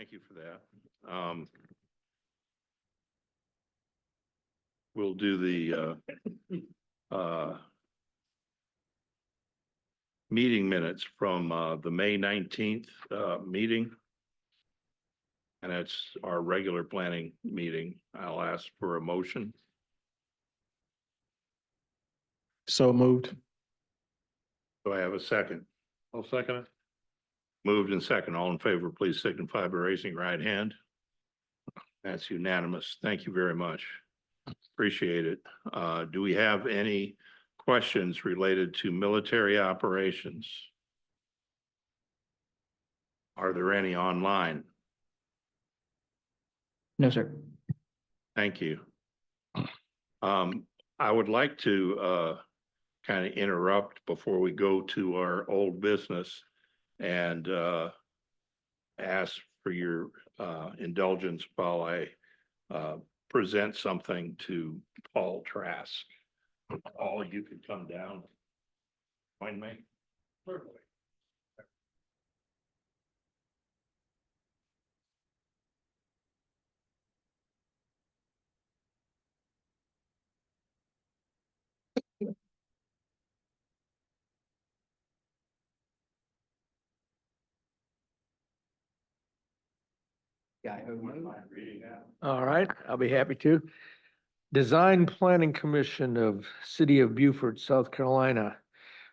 Thank you for that. We'll do the meeting minutes from the May 19th meeting. And that's our regular planning meeting. I'll ask for a motion. So moved. Do I have a second? I'll second it. Moved and second. All in favor, please signify by raising your right hand. That's unanimous. Thank you very much. Appreciate it. Do we have any questions related to military operations? Are there any online? No, sir. Thank you. I would like to kind of interrupt before we go to our old business and ask for your indulgence while I present something to Paul Trask. Paul, you can come down. Join me. Certainly. All right, I'll be happy to. Design Planning Commission of City of Beaufort, South Carolina,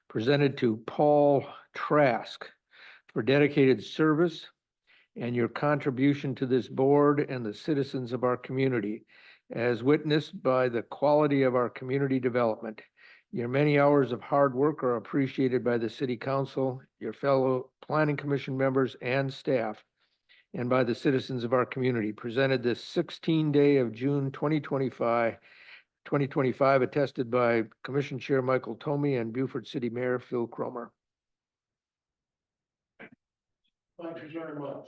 presented to Paul Trask for dedicated service and your contribution to this board and the citizens of our community, as witnessed by the quality of our community development. Your many hours of hard work are appreciated by the city council, your fellow planning commission members and staff, and by the citizens of our community. Presented this 16-day of June 2025, attested by Commission Chair Michael Tomey and Beaufort City Mayor Phil Cromer. Thank you very much.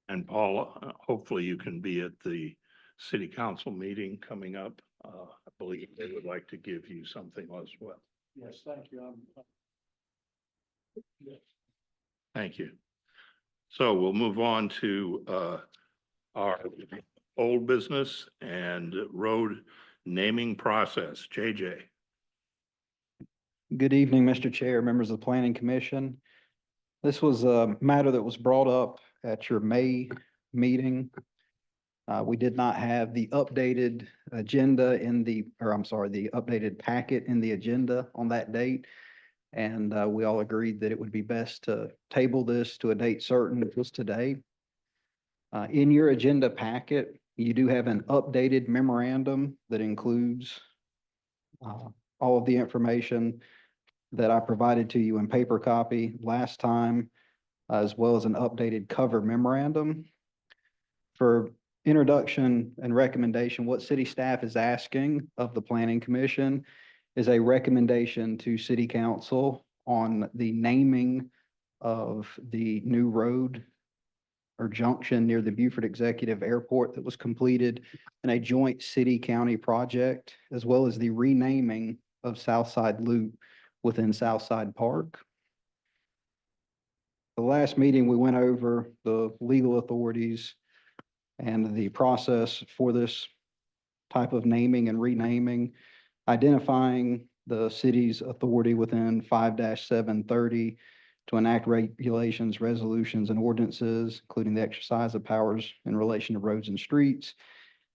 And Paul, hopefully you can be at the city council meeting coming up. I believe they would like to give you something as well. Yes, thank you. Thank you. So we'll move on to our old business and road naming process. JJ. Good evening, Mr. Chair, members of the Planning Commission. This was a matter that was brought up at your May meeting. We did not have the updated agenda the updated packet in the agenda on that date. And we all agreed that it would be best to table this to a date certain, which was today. In your agenda packet, you do have an updated memorandum that includes all of the information that I provided to you in paper copy last time, as well as an updated cover memorandum. For introduction and recommendation, what city staff is asking of the Planning Commission is a recommendation to City Council on the naming of the new road or junction near the Beaufort Executive Airport that was completed in a joint city-county project, as well as the renaming of Southside Loop within Southside Park. The last meeting, we went over the legal authorities and the process for this type of naming and renaming, identifying the city's authority within 5-730 to enact regulations, resolutions, and ordinances, including the exercise of powers in relation to roads and streets,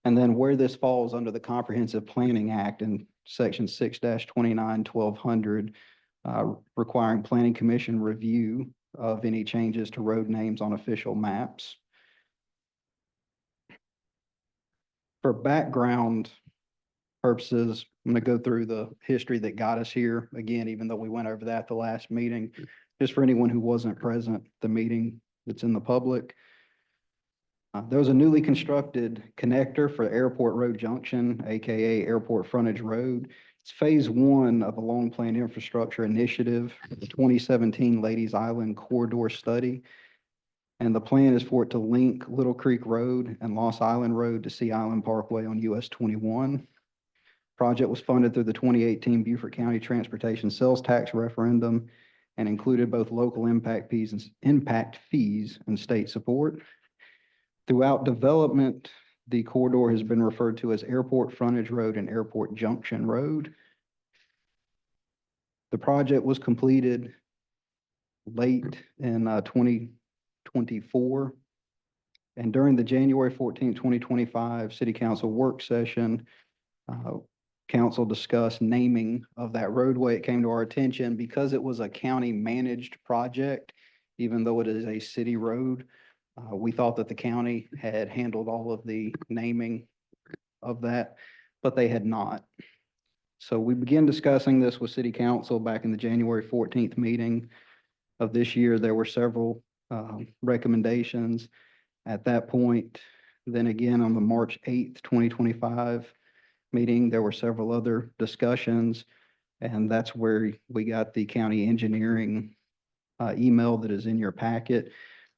and then where this falls under the Comprehensive Planning Act in Section 6-29-1200, requiring Planning Commission review of any changes to road names on official maps. For background purposes, I'm going to go through the history that got us here. Again, even though we went over that the last meeting, just for anyone who wasn't present at the meeting that's in the public. There was a newly constructed connector for Airport Road Junction, AKA Airport Frontage Road. It's phase one of a long-planned infrastructure initiative, the 2017 Ladies Island Corridor Study. And the plan is for it to link Little Creek Road and Lost Island Road to Sea Island Parkway on US 21. Project was funded through the 2018 Beaufort County Transportation Sales Tax Referendum and included both local impact fees and state support. Throughout development, the corridor has been referred to as Airport Frontage Road and Airport Junction Road. The project was completed late in 2024. And during the January 14, 2025 City Council work session, council discussed naming of that roadway. It came to our attention because it was a county managed project, even though it is a city road. We thought that the county had handled all of the naming of that, but they had not. So we began discussing this with City Council back in the January 14th meeting of this year. There were several recommendations at that point. Then again, on the March 8th, 2025 meeting, there were several other discussions, and that's where we got the county engineering email that is in your packet.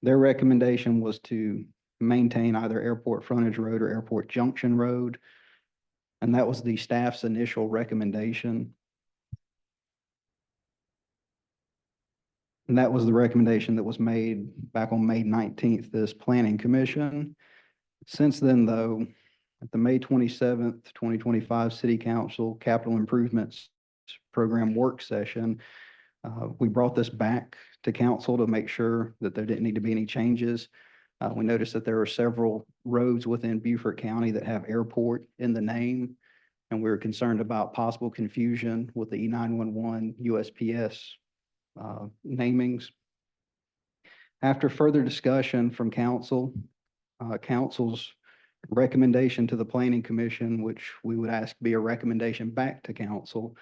Their recommendation was to maintain either Airport Frontage Road or Airport Junction Road. And that was the staff's initial recommendation. And that was the recommendation that was made back on May 19th, this Planning Commission. Since then, though, at the May 27th, 2025 City Council Capital Improvements Program work session, we brought this back to council to make sure that there didn't need to be any changes. We noticed that there are several roads within Beaufort County that have airport in the name, and we were concerned about possible confusion with the E911 USPS namings. After further discussion from council, council's recommendation to the Planning Commission, which we would ask be a recommendation back to council,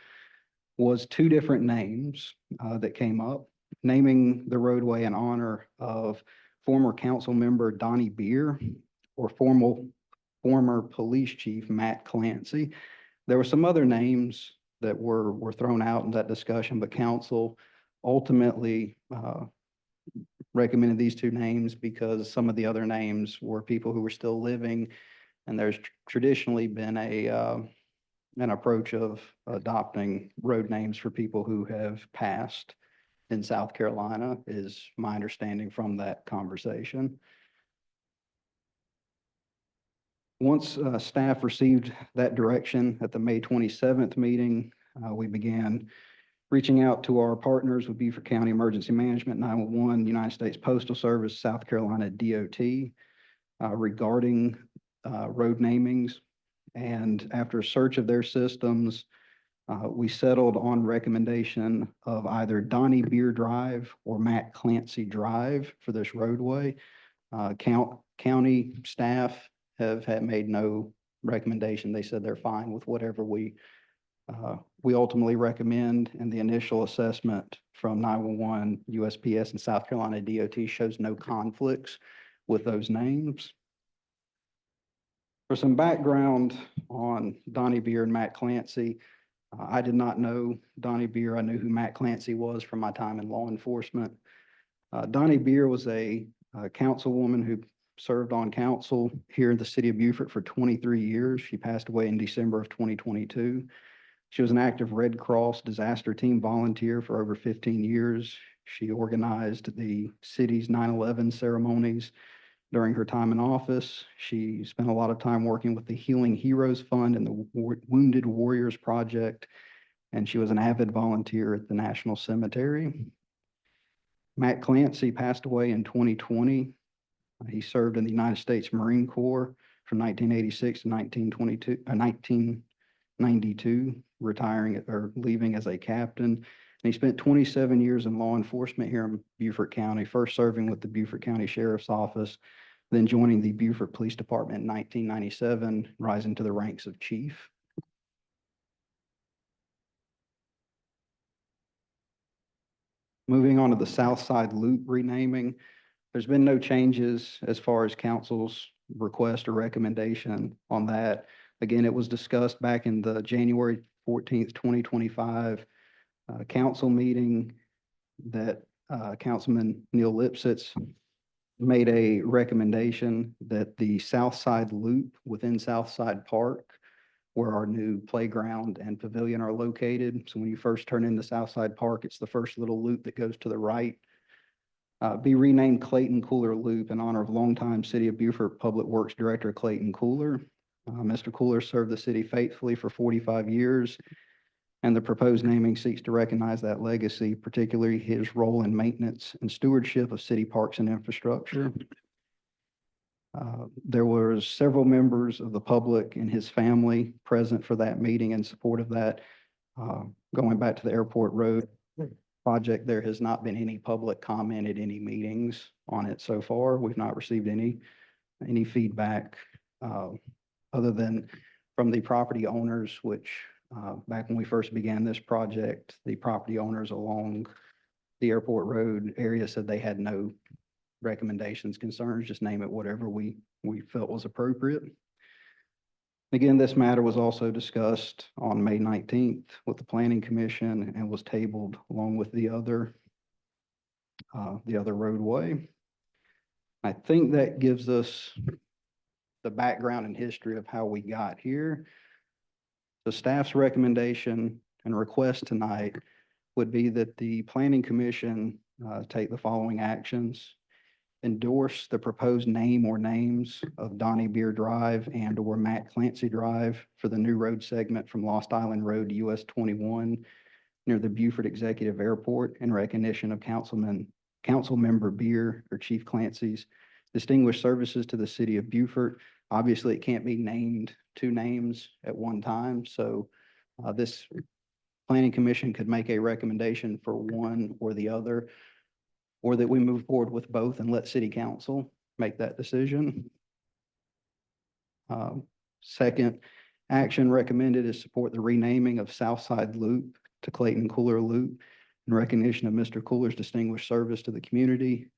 was two different names that came up, naming the roadway in honor of former council member Donnie Beer or former police chief Matt Clancy. There were some other names that were thrown out in that discussion, but council ultimately recommended these two names because some of the other names were people who were still living, and there's traditionally been an approach of adopting road names for people who have passed in South Carolina, is my understanding from that conversation. Once staff received that direction at the May 27th meeting, we began reaching out to our partners with Beaufort County Emergency Management, 911, United States Postal Service, South Carolina DOT, regarding road namings. And after a search of their systems, we settled on recommendation of either Donnie Beer Drive or Matt Clancy Drive for this roadway. County staff have made no recommendation. They said they're fine with whatever we ultimately recommend, and the initial assessment from 911, USPS, and South Carolina DOT shows no conflicts with those names. For some background on Donnie Beer and Matt Clancy, I did not know Donnie Beer. I knew who Matt Clancy was from my time in law enforcement. Donnie Beer was a councilwoman who served on council here in the city of Beaufort for 23 years. She passed away in December of 2022. She was an active Red Cross disaster team volunteer for over 15 years. She organized the city's 9/11 ceremonies during her time in office. She spent a lot of time working with the Healing Heroes Fund and the Wounded Warriors Project, and she was an avid volunteer at the National Cemetery. Matt Clancy passed away in 2020. He served in the United States Marine Corps from 1986 to 1992, retiring or leaving as a captain. And he spent 27 years in law enforcement here in Beaufort County, first serving with the Beaufort County Sheriff's Office, then joining the Beaufort Police Department in 1997, rising to the ranks of chief. Moving on to the South Side Loop renaming, There's been no changes as far as council's request or recommendation on that. Again, it was discussed back in the January 14th, 2025 council meeting that Councilman Neil Lipsitz made a recommendation that the South Side Loop within South Side Park, where our new playground and pavilion are located. So when you first turn into South Side Park, it's the first little loop that goes to the right. Be renamed Clayton Cooler Loop in honor of longtime City of Beaufort Public Works Director Clayton Cooler. Mr. Cooler served the city faithfully for 45 years, and the proposed naming seeks to recognize that legacy, particularly his role in maintenance and stewardship of city parks and infrastructure. There were several members of the public and his family present for that meeting in support of that. Going back to the Airport Road project, there has not been any public comment at any meetings on it so far. We've not received any feedback other than from the property owners, which back when we first began this project, the property owners along the Airport Road area said they had no recommendations, concerns, just name it whatever we felt was appropriate. Again, this matter was also discussed on May 19th with the Planning Commission and was tabled along with the other roadway. I think that gives us the background and history of how we got here. The staff's recommendation and request tonight would be that the Planning Commission take the following actions: endorse the proposed name or names of Donnie Beer Drive and or Matt Clancy Drive for the new road segment from Lost Island Road to US 21 near the Beaufort Executive Airport in recognition of Councilmember Beer or Chief Clancy's distinguished services to the city of Beaufort. Obviously, it can't be named two names at one time, so this Planning Commission could make a recommendation for one or the other, or that we move forward with both and let City Council make that decision. Second action recommended is support the renaming of Southside Loop to Clayton Cooler Loop in recognition of Mr. Cooler's distinguished service to the community.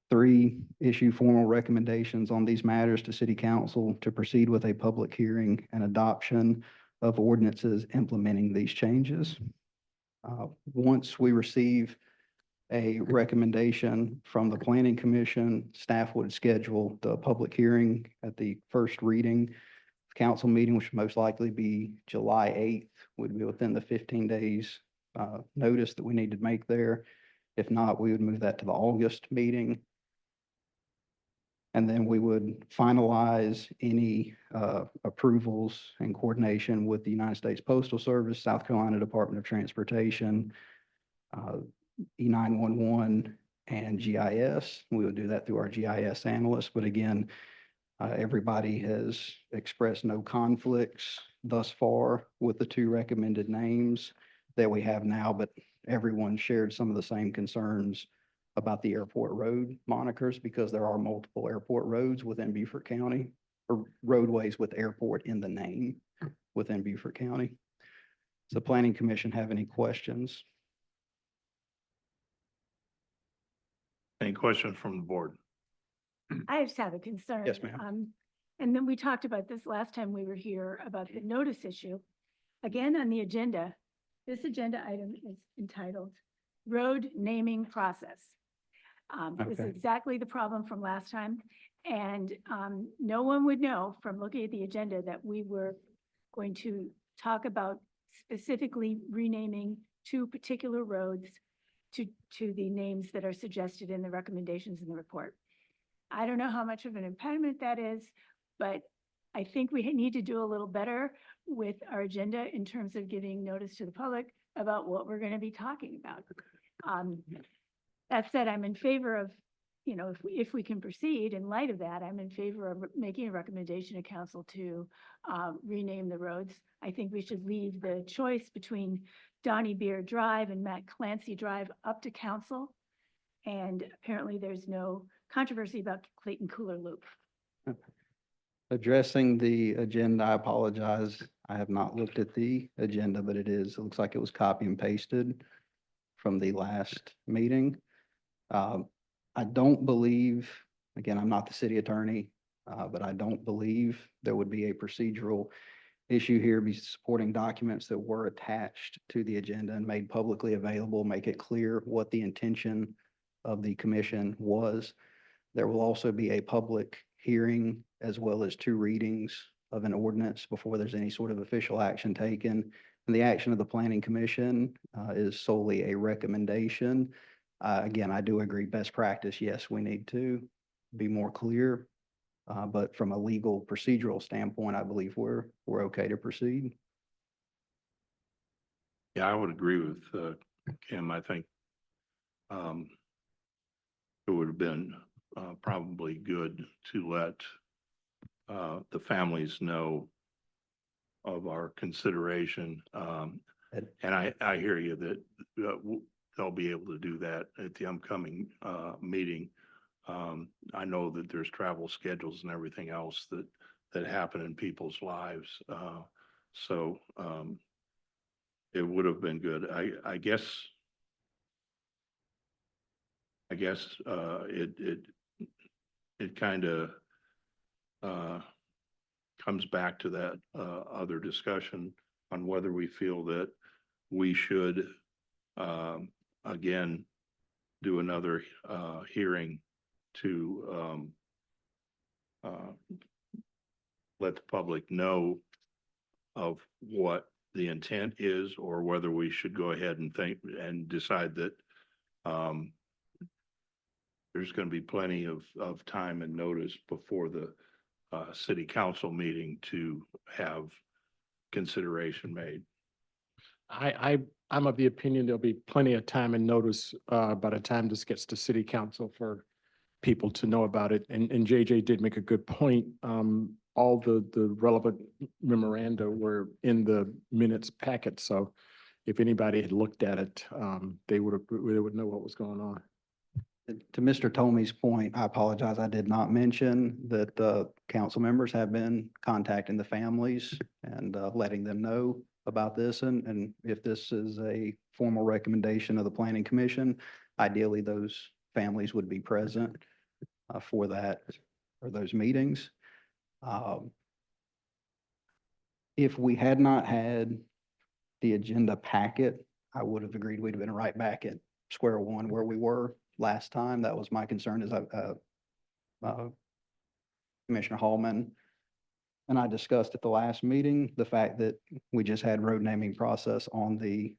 3, issue formal recommendations on these matters to City Council to proceed with a public hearing and adoption of ordinances implementing these changes. Once we receive a recommendation from the Planning Commission, staff would schedule the public hearing at the first reading council meeting, which would most likely be July 8th, would be within the 15 days notice that we need to make there. If not, we would move that to the August meeting. And then we would finalize any approvals in coordination with the United States Postal Service, South Carolina Department of Transportation, E911, and GIS. We would do that through our GIS analyst. But again, everybody has expressed no conflicts thus far with the 2 recommended names that we have now, but everyone shared some of the same concerns about the Airport Road monikers because there are multiple airport roads within Beaufort County, or roadways with airport in the name within Beaufort County. Does the Planning Commission have any questions? Any questions from the board? I just have a concern. Yes, ma'am. And then we talked about this last time we were here about the notice issue. Again, on the agenda, this agenda item is entitled Road Naming Process. This is Okay. exactly the problem from last time. And no one would know from looking at the agenda that we were going to talk about specifically renaming 2 particular roads to the names that are suggested in the recommendations in the report. I don't know how much of an impediment that is, but I think we need to do a little better with our agenda in terms of giving notice to the public about what we're going to be talking about. That said, I'm in favor of, if we can proceed in light of that, I'm in favor of making a recommendation to council to rename the roads. I think we should leave the choice between Donnie Beer Drive and Matt Clancy Drive up to council. And apparently there's no controversy about Clayton Cooler Loop. Addressing the agenda, I apologize. I have not looked at the agenda, but it looks like it was copy and pasted from the last meeting. I don't believe, again, I'm not the city attorney, but I don't believe there would be a procedural issue here, be supporting documents that were attached to the agenda and made publicly available, make it clear what the intention of the commission was. There will also be a public hearing as well as 2 readings of an ordinance before there's any sort of official action taken. And the action of the planning commission is solely a recommendation. Again, I do agree, best practice, yes, we need to be more clear. But from a legal procedural standpoint, I believe we're okay to proceed. Yeah, I would agree with Kim. I think it would have been probably good to let the families know of our consideration. And I hear you that they'll be able to do that at the upcoming meeting. I know that there's travel schedules and everything else that happen in people's lives. So it would have been good. I guess it kind of comes back to that other discussion on whether we feel that we should again do another hearing to let the public know of what the intent is, or whether we should go ahead and think and decide that there's going to be plenty of time and notice before the city council meeting to have consideration made. I'm of the opinion there'll be plenty of time and notice by the time this gets to city council for people to know about it. And JJ did make a good point. All the relevant memoranda were in the minutes packet. So if anybody had looked at it, they would know what was going on. To Mr. Tomey's point, I apologize. I did not mention that council members have been contacting the families and letting them know about this. And if this is a formal recommendation of the planning commission, ideally those families would be present for that or those meetings. If we had not had the agenda packet, I would have agreed we'd have been right back at square one where we were last time. That was my concern, as Commissioner Hallman and I discussed at the last meeting, the fact that we just had road naming process on the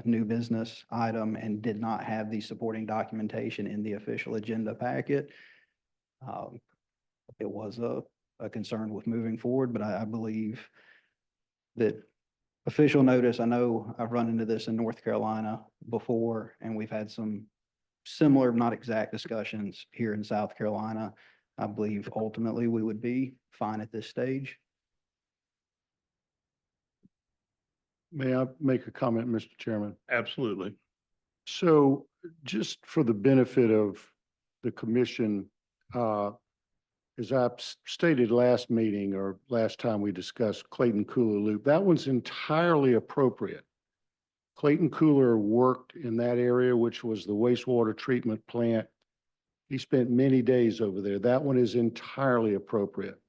new business item and did not have the supporting documentation in the official agenda packet. It was a concern with moving forward, but I believe that official notice, I know I've run into this in North Carolina before, and we've had some similar, not exact discussions here in South Carolina. I believe ultimately we would be fine at this stage. May I make a comment, Mr. Chairman? Absolutely. So just for the benefit of the commission, as I stated last meeting or last time we discussed Clayton Cooler Loop, that one's entirely appropriate. Clayton Cooler worked in that area, which was the wastewater treatment plant. He spent many days over there. That one is entirely appropriate.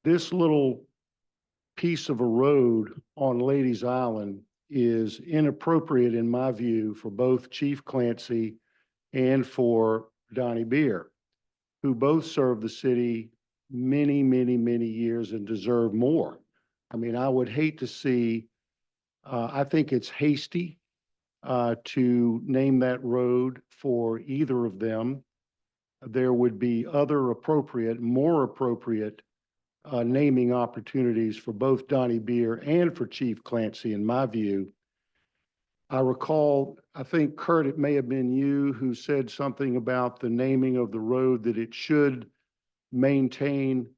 This little piece of a road on Ladies Island is inappropriate in my view for both Chief Clancy and for Donnie Beer, who both served the city many, many, many years and deserve more. I mean, I would hate to see, I think it's hasty to name that road for either of them. There would be other appropriate, more appropriate naming opportunities for both Donnie Beer and for Chief Clancy, in my view. I recall, I think, Kurt, it may have been you who said something about the naming of the road, that it should maintain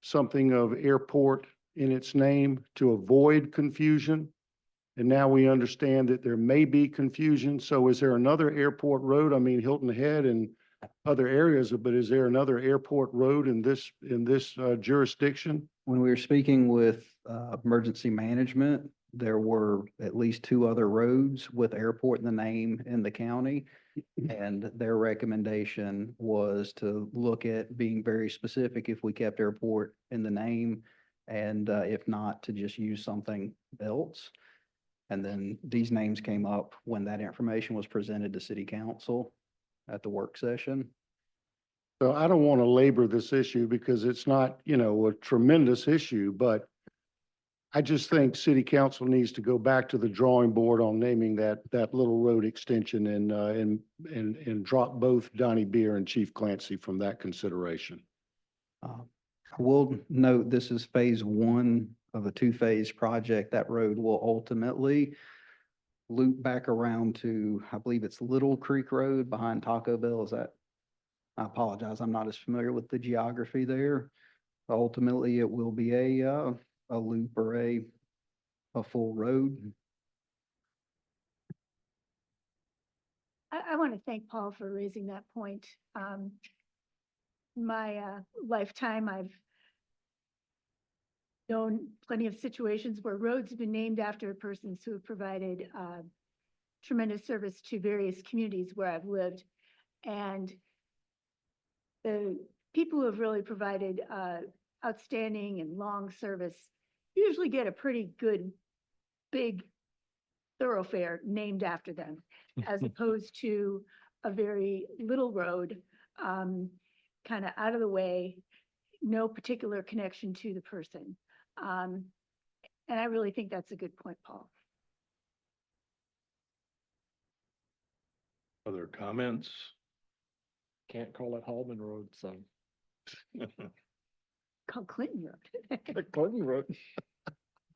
something of airport in its name to avoid confusion. And now we understand that there may be confusion. So is there another airport road? I mean, Hilton Head and other areas, but is there another airport road in this jurisdiction? When we were speaking with emergency management, there were at least two other roads with airport in the name in the county. And their recommendation was to look at being very specific if we kept airport in the name. And if not, to just use something else. And then these names came up when that information was presented to city council at the work session. So I don't want to labor this issue because it's not, a tremendous issue, but I just think city council needs to go back to the drawing board on naming that little road extension and drop both Donnie Beer and Chief Clancy from that consideration. I will note this is phase one of a two-phase project. That road will ultimately loop back around to, I believe it's Little Creek Road behind Taco Bell. I apologize, I'm not as familiar with the geography there. Ultimately, it will be a loop or a full road. I want to thank Paul for raising that point. My lifetime, I've known plenty of situations where roads have been named after persons who have provided tremendous service to various communities where I've lived. And the people who have really provided outstanding and long service usually get a pretty good, big thoroughfare named after them, as opposed to a very little road, kind of out of the way, no particular connection to the person. And I really think that's a good point, Paul. Other comments? Can't call it Hallman Road, so. Called Clinton Road. Clinton Road.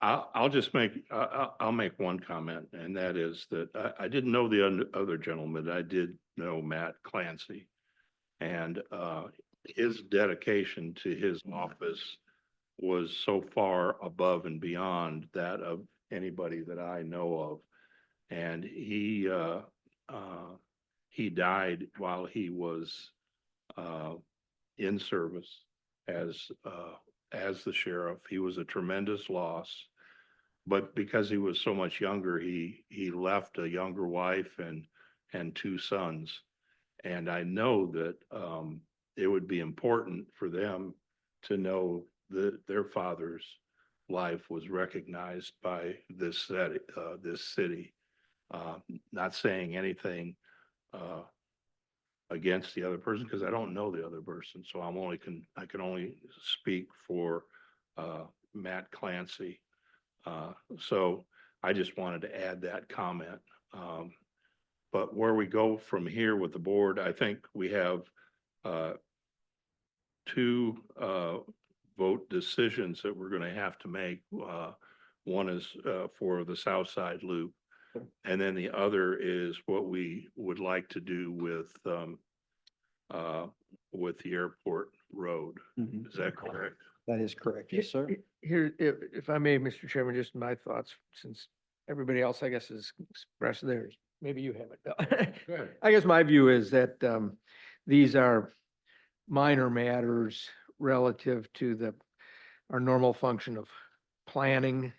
I'll just make, I'll make one comment, and that is that I didn't know the other gentleman. I did know Matt Clancy. And his dedication to his office was so far above and beyond that of anybody that I know of. And he died while he was in service as the sheriff. He was a tremendous loss. But because he was so much younger, he left a younger wife and two sons. And I know that it would be important for them to know that their father's life was recognized by this city. Not saying anything against the other person because I don't know the other person. So I can only speak for Matt Clancy. So I just wanted to add that comment. But where we go from here with the board, I think we have two vote decisions that we're going to have to make. One is for the South Side Loop, and then the other is what we would like to do with the airport road. Mhm. Is that correct? That is correct. Yes, sir. Here, if I may, Mr. Chairman, just my thoughts, since everybody else, I guess, has expressed theirs. Maybe you haven't. Go ahead. I guess my view is that these are minor matters relative to our normal function of planning.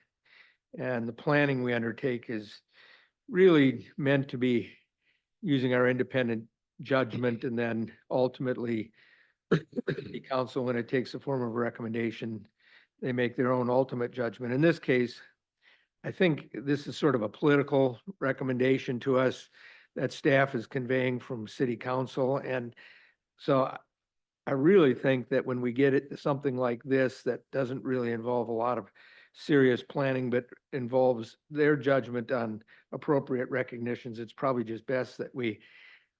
And the planning we undertake is really meant to be using our independent judgment, and then ultimately the council, when it takes the form of a recommendation, they make their own ultimate judgment. In this case, I think this is sort of a political recommendation to us that staff is conveying from city council. And so I really think that when we get it, something like this, that doesn't really involve a lot of serious planning, but involves their judgment on appropriate recognitions, it's probably just best that we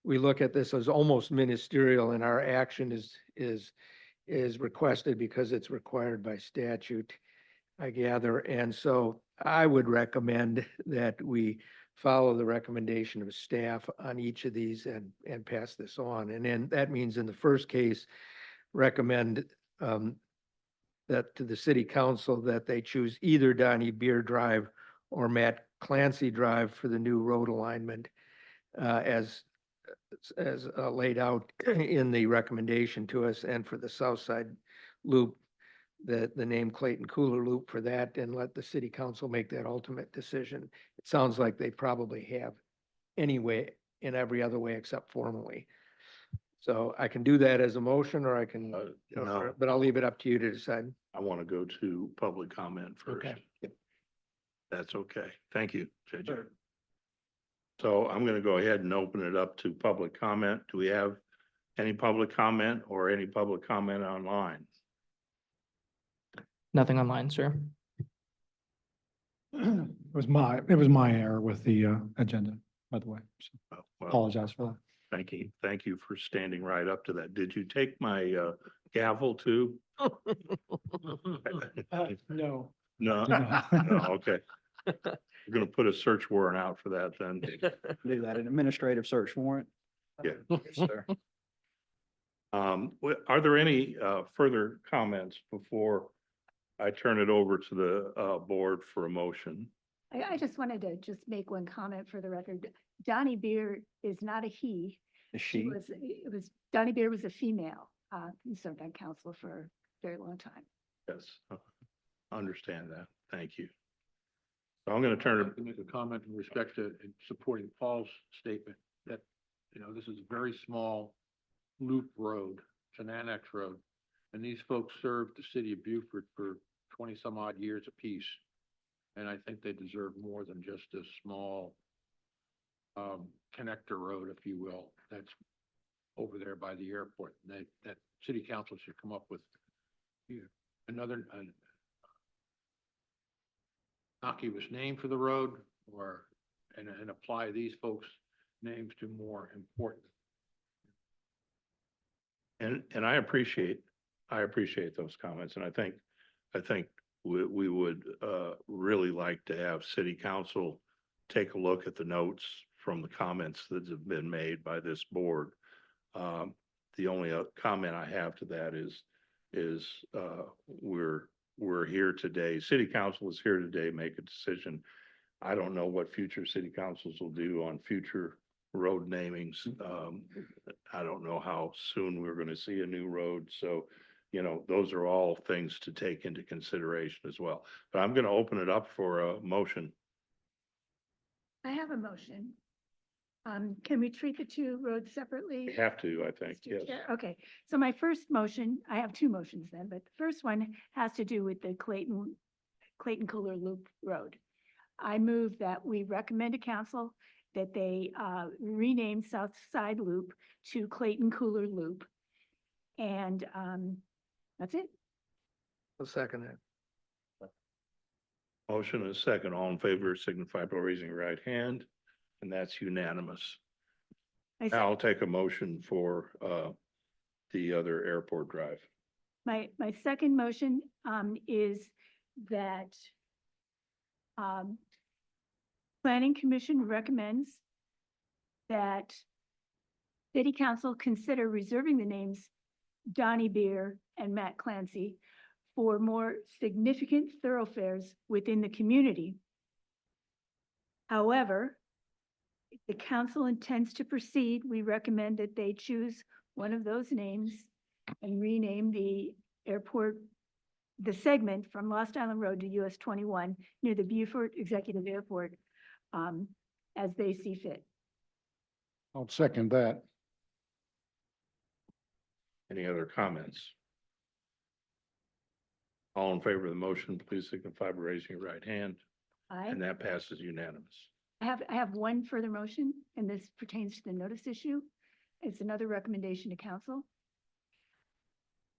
look at this as almost ministerial, and our action is requested because it's required by statute, I gather. And so I would recommend that we follow the recommendation of staff on each of these and pass this on. And then that means in the first case, recommend that to the city council that they choose either Donnie Beer Drive or Matt Clancy Drive for the new road alignment as laid out in the recommendation to us. And for the South Side Loop, the name Clayton Cooler Loop for that and let the city council make that ultimate decision. It sounds like they probably have anyway, in every other way except formally. So I can do that as a motion or I can, No, but I'll leave it up to you to decide. I want to go to public comment first. Okay. That's okay. Thank you, JJ. So I'm going to go ahead and open it up to public comment. Do we have any public comment or any public comment online? Nothing online, sir. It was my error with the agenda, by the way. So Well, apologize for that. thank you. Thank you for standing right up to that. Did you take my gavel too? No. No, No. no, okay. We're gonna put a search warrant out for that then. Do that, an administrative search warrant? Yeah. Yes, sir. Are there any further comments before I turn it over to the board for a motion? I just wanted to just make one comment for the record. Donnie Beer is not a he. Is she? Donnie Beer was a female. He served on council for a very long time. Yes, understand that. Thank you. So I'm gonna turn I'd like to it, make a comment in respect to in supporting Paul's statement that, this is a very small loop road. It's an annex road. And these folks served the city of Beaufort for 20 some odd years apiece. And I think they deserve more than just a small connector road, if you will, that's over there by the airport. That city council should come up with another innocuous name for the road and apply these folks' names to more important. and I appreciate those comments, and I think we would really like to have city council take a look at the notes from the comments that have been made by this board. The only comment I have to that is we're here today, city council is here today, make a decision. I don't know what future city councils will do on future road namings. I don't know how soon we're gonna see a new road, so, those are all things to take into consideration as well. But I'm gonna open it up for a motion. I have a motion. Can we treat the two roads separately? We have to, I think, Mr. yes. Chair? Okay, so my first motion, I have two motions then, but the first one has to do with the Clayton Cooler Loop Road. I move that we recommend to council that they rename South Side Loop to Clayton Cooler Loop. And that's it. I'll second that. Motion is second. All in favor signify by raising your right hand, and that's unanimous. I Now I'll take a motion for the other airport drive. My second motion is that Planning Commission recommends that City Council consider reserving the names Donnie Beer and Matt Clancy for more significant thoroughfares within the community. However, if the council intends to proceed, we recommend that they choose one of those names and rename the airport, the segment from Lost Island Road to US 21 near the Beaufort Executive Airport as they see fit. I'll second that. Any other comments? All in favor of the motion, please signify by raising your right hand, and that passes unanimous. I have one further motion, and this pertains to the notice issue. It's another recommendation to council.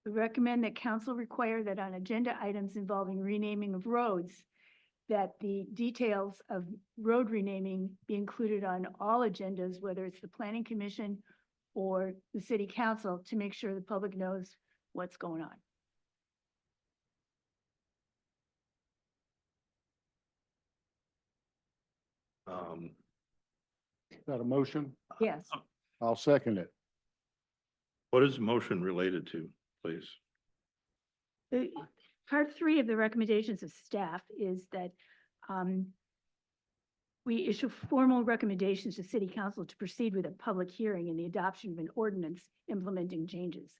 We recommend that council require that on agenda items involving renaming of roads, that the details of road renaming be included on all agendas, whether it's the planning commission or the city council, to make sure the public knows what's going on. Is that a motion? Yes. I'll second it. What is the motion related to, please? The part 3 of the recommendations of staff is that we issue formal recommendations to city council to proceed with a public hearing and the adoption of an ordinance implementing changes.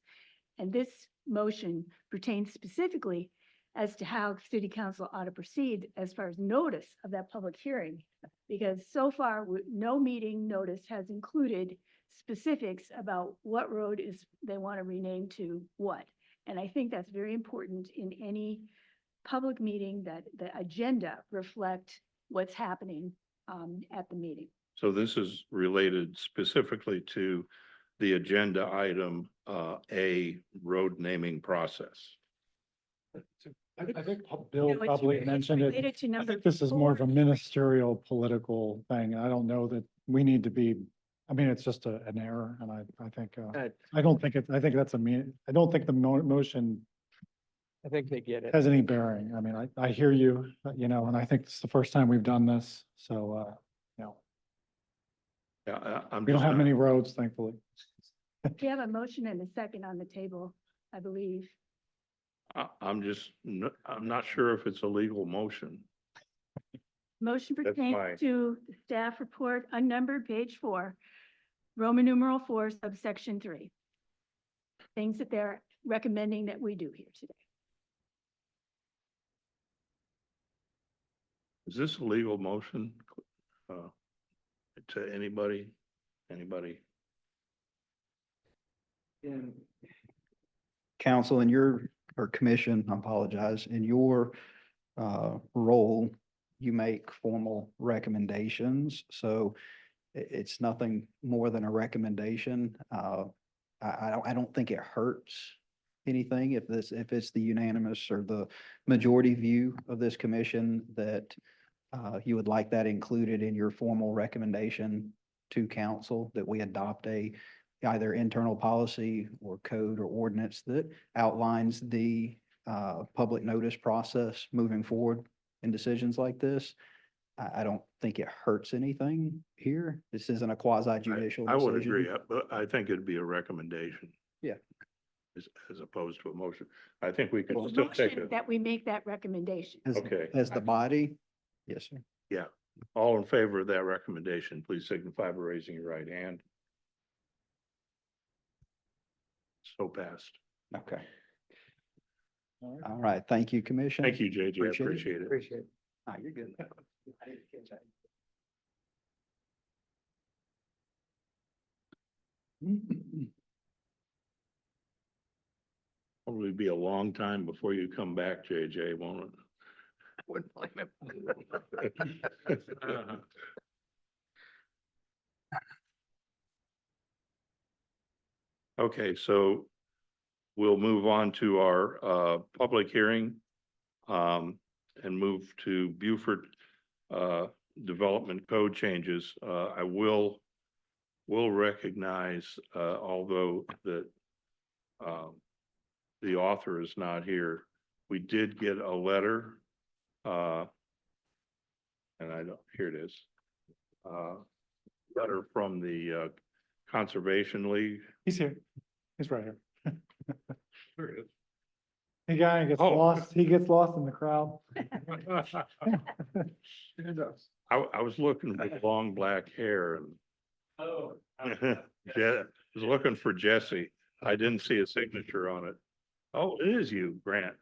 And this motion pertains specifically as to how city council ought to proceed as far as notice of that public hearing. Because so far, no meeting notice has included specifics about what road they want to rename to what. And I think that's very important in any public meeting, that the agenda reflect what's happening at the meeting. So this is related specifically to the agenda item, A, road naming process. I think No, Bill it's probably it's mentioned it. related to I number think this is more of a 4. ministerial, political thing. I don't know that we need to be, I mean, it's just an error, and I think, I don't think it, I think that's I don't think the motion I think they get it. has any bearing. I mean, I hear you, you know, and I think it's the first time we've done this, so, you know, Yeah, I'm we don't just have not- many roads, thankfully. We have a motion and a second on the table, I believe. I'm not sure if it's a legal motion. Motion That's pertains fine. to the staff report, unnumbered, page 4, Roman numeral 4, subsection 3. Things that they're recommending that we do here today. Is this a legal motion? uh, To anybody? Anybody? Council, in your, or commission, I apologize, in your role, you make formal recommendations. So it's nothing more than a recommendation. I don't think it hurts anything if it's the unanimous or the majority view of this commission that you would like that included in your formal recommendation to council, that we adopt either internal policy or code or ordinance that outlines the public notice process moving forward in decisions like this. I don't think it hurts anything here. This isn't a quasi judicial I decision. would agree, but I think it'd be a recommendation. Yeah. As opposed to a motion. I think we could The still take motion it. that we make that recommendation. Okay. As the body, yes, sir. All in favor of that recommendation, please signify by raising your right hand. So passed. Okay. All right. Thank you, commission. Thank you, JJ. I Appreciate it. appreciate it. Appreciate it. Ah, you're good. Probably be a long time before you come back, JJ, won't it? Wouldn't blame him. Okay, so we'll move on to our public hearing and move to Beaufort Development Code changes. I will recognize, although that the author is not here, we did get a letter. And here it is. Letter from the Conservation League. He's here. He's right here. There it is. The guy gets Oh. lost, he gets lost in the crowd. I was looking for long black hair and Oh. was looking for Jesse. I didn't see a signature on it. Oh, it is you, Grant.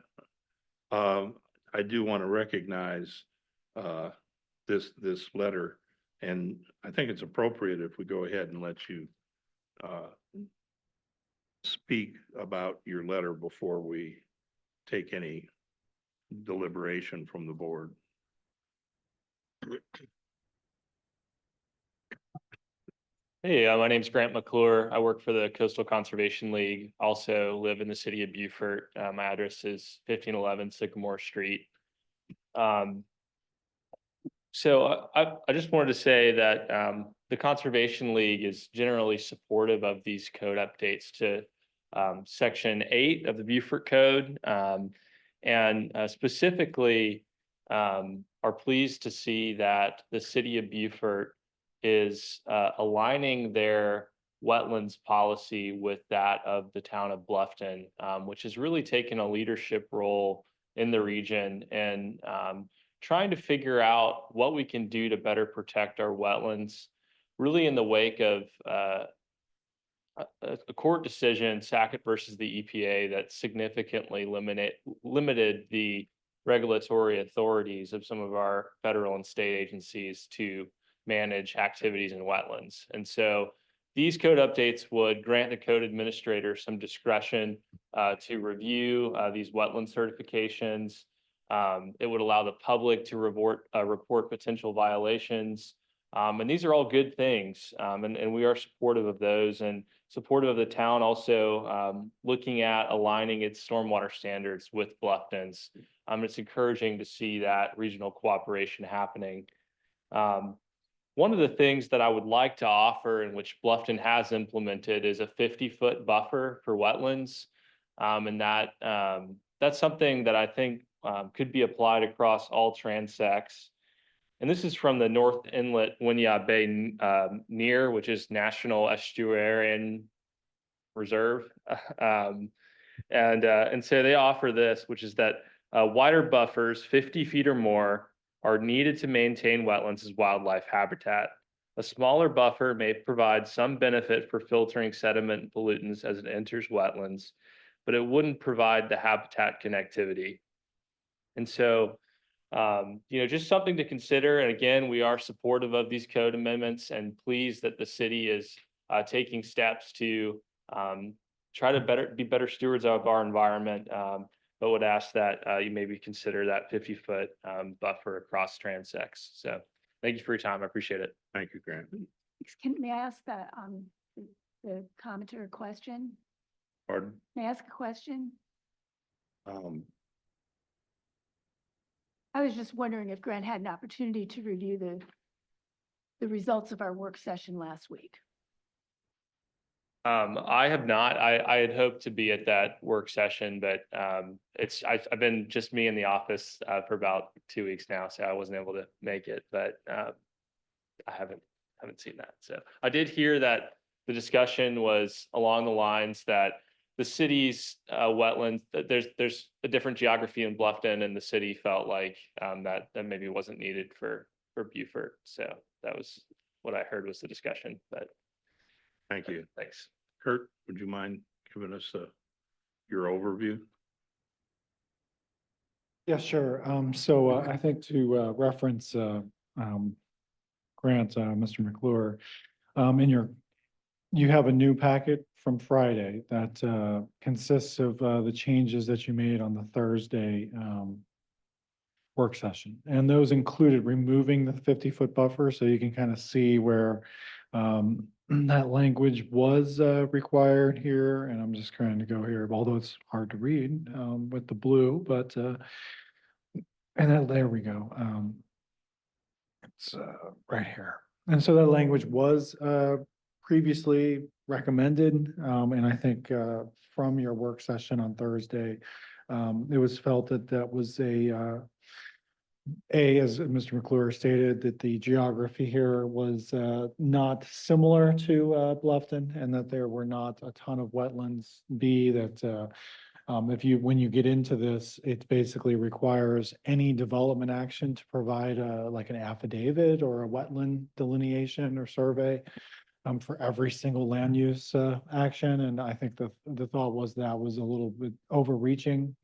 I do want to recognize this letter, and I think it's appropriate if we go ahead and let you speak about your letter before we take any deliberation from the board. Hey, my name's Grant McClure. I work for the Coastal Conservation League. Also live in the city of Beaufort. My address is 1511 Sycamore Street. So I just wanted to say that the Conservation League is generally supportive of these code updates to Section 8 of the Beaufort Code, and specifically are pleased to see that the city of Beaufort is aligning their wetlands policy with that of the town of Bluffton, which has really taken a leadership role in the region and trying to figure out what we can do to better protect our wetlands, really in the wake of a court decision, Sackett versus the EPA, that significantly limited the regulatory authorities of some of our federal and state agencies to manage activities in wetlands. And so these code updates would grant the code administrator some discretion to review these wetland certifications. It would allow the public to report potential violations. And these are all good things. And we are supportive of those and supportive of the town also looking at aligning its stormwater standards with Bluffton's. It's encouraging to see that regional cooperation happening. One of the things that I would like to offer, and which Bluffton has implemented, is a 50-foot buffer for wetlands. And that's something that I think could be applied across all transects. And this is from the North Inlet Winyah Bay NEAR, which is National Estuarine Reserve. And so they offer this, which is that wider buffers, 50 feet or more, are needed to maintain wetlands as wildlife habitat. A smaller buffer may provide some benefit for filtering sediment and pollutants as it enters wetlands, but it wouldn't provide the habitat connectivity. And so, just something to consider. And again, we are supportive of these code amendments and pleased that the city is taking steps to try to be better stewards of our environment. But would ask that you maybe consider that 50-foot buffer across transects. So thank you for your time. I appreciate it. Thank you, Grant. May I ask the commenter a question? Pardon? May I ask a question? Um, I was just wondering if Grant had an opportunity to review the results of our work session last week. I have not. I had hoped to be at that work session, but I've been just me in the office for about 2 weeks now, so I wasn't able to make it. But I haven't seen that. So I did hear that the discussion was along the lines that the city's wetlands, there's a different geography in Bluffton, and the city felt like that maybe wasn't needed for Beaufort. So that was what I heard was the discussion. But Thank you. thanks. Kurt, would you mind giving us your overview? Yeah, sure. So I think to reference Grant, Mr. McClure, you have a new packet from Friday that consists of the changes that you made on the Thursday work session. And those included removing the 50-foot buffer, so you can kind of see where that language was required here. And I'm just trying to go here, although it's hard to read with the blue, but there we go. It's right here. And so that language was previously recommended. And I think from your work session on Thursday, it was felt that that was as Mr. McClure stated, that the geography here was not similar to Bluffton, and that there were not a ton of wetlands. B, that when you get into this, it basically requires any development action to provide like an affidavit or a wetland delineation or survey for every single land use action. And I think the thought was that was a little bit overreaching.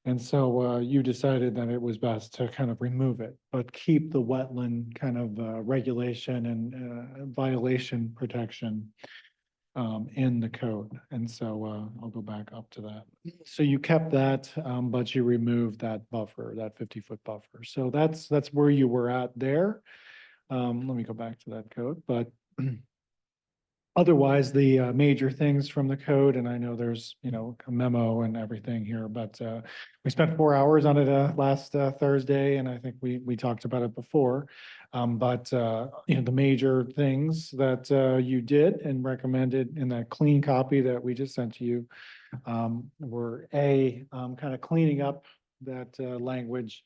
And so you decided that it was best to kind of remove it, but keep the wetland kind of regulation and violation protection in the code. And so I'll go back up to that. So you kept that, but you removed that buffer, that 50-foot buffer. So that's where you were at there. Let me go back to that code, but otherwise, the major things from the code, and I know there's, a memo and everything here, but we spent 4 hours on it last Thursday, and I think we talked about it before. But the major things that you did and recommended in that clean copy that we just sent to you were kind of cleaning up that language.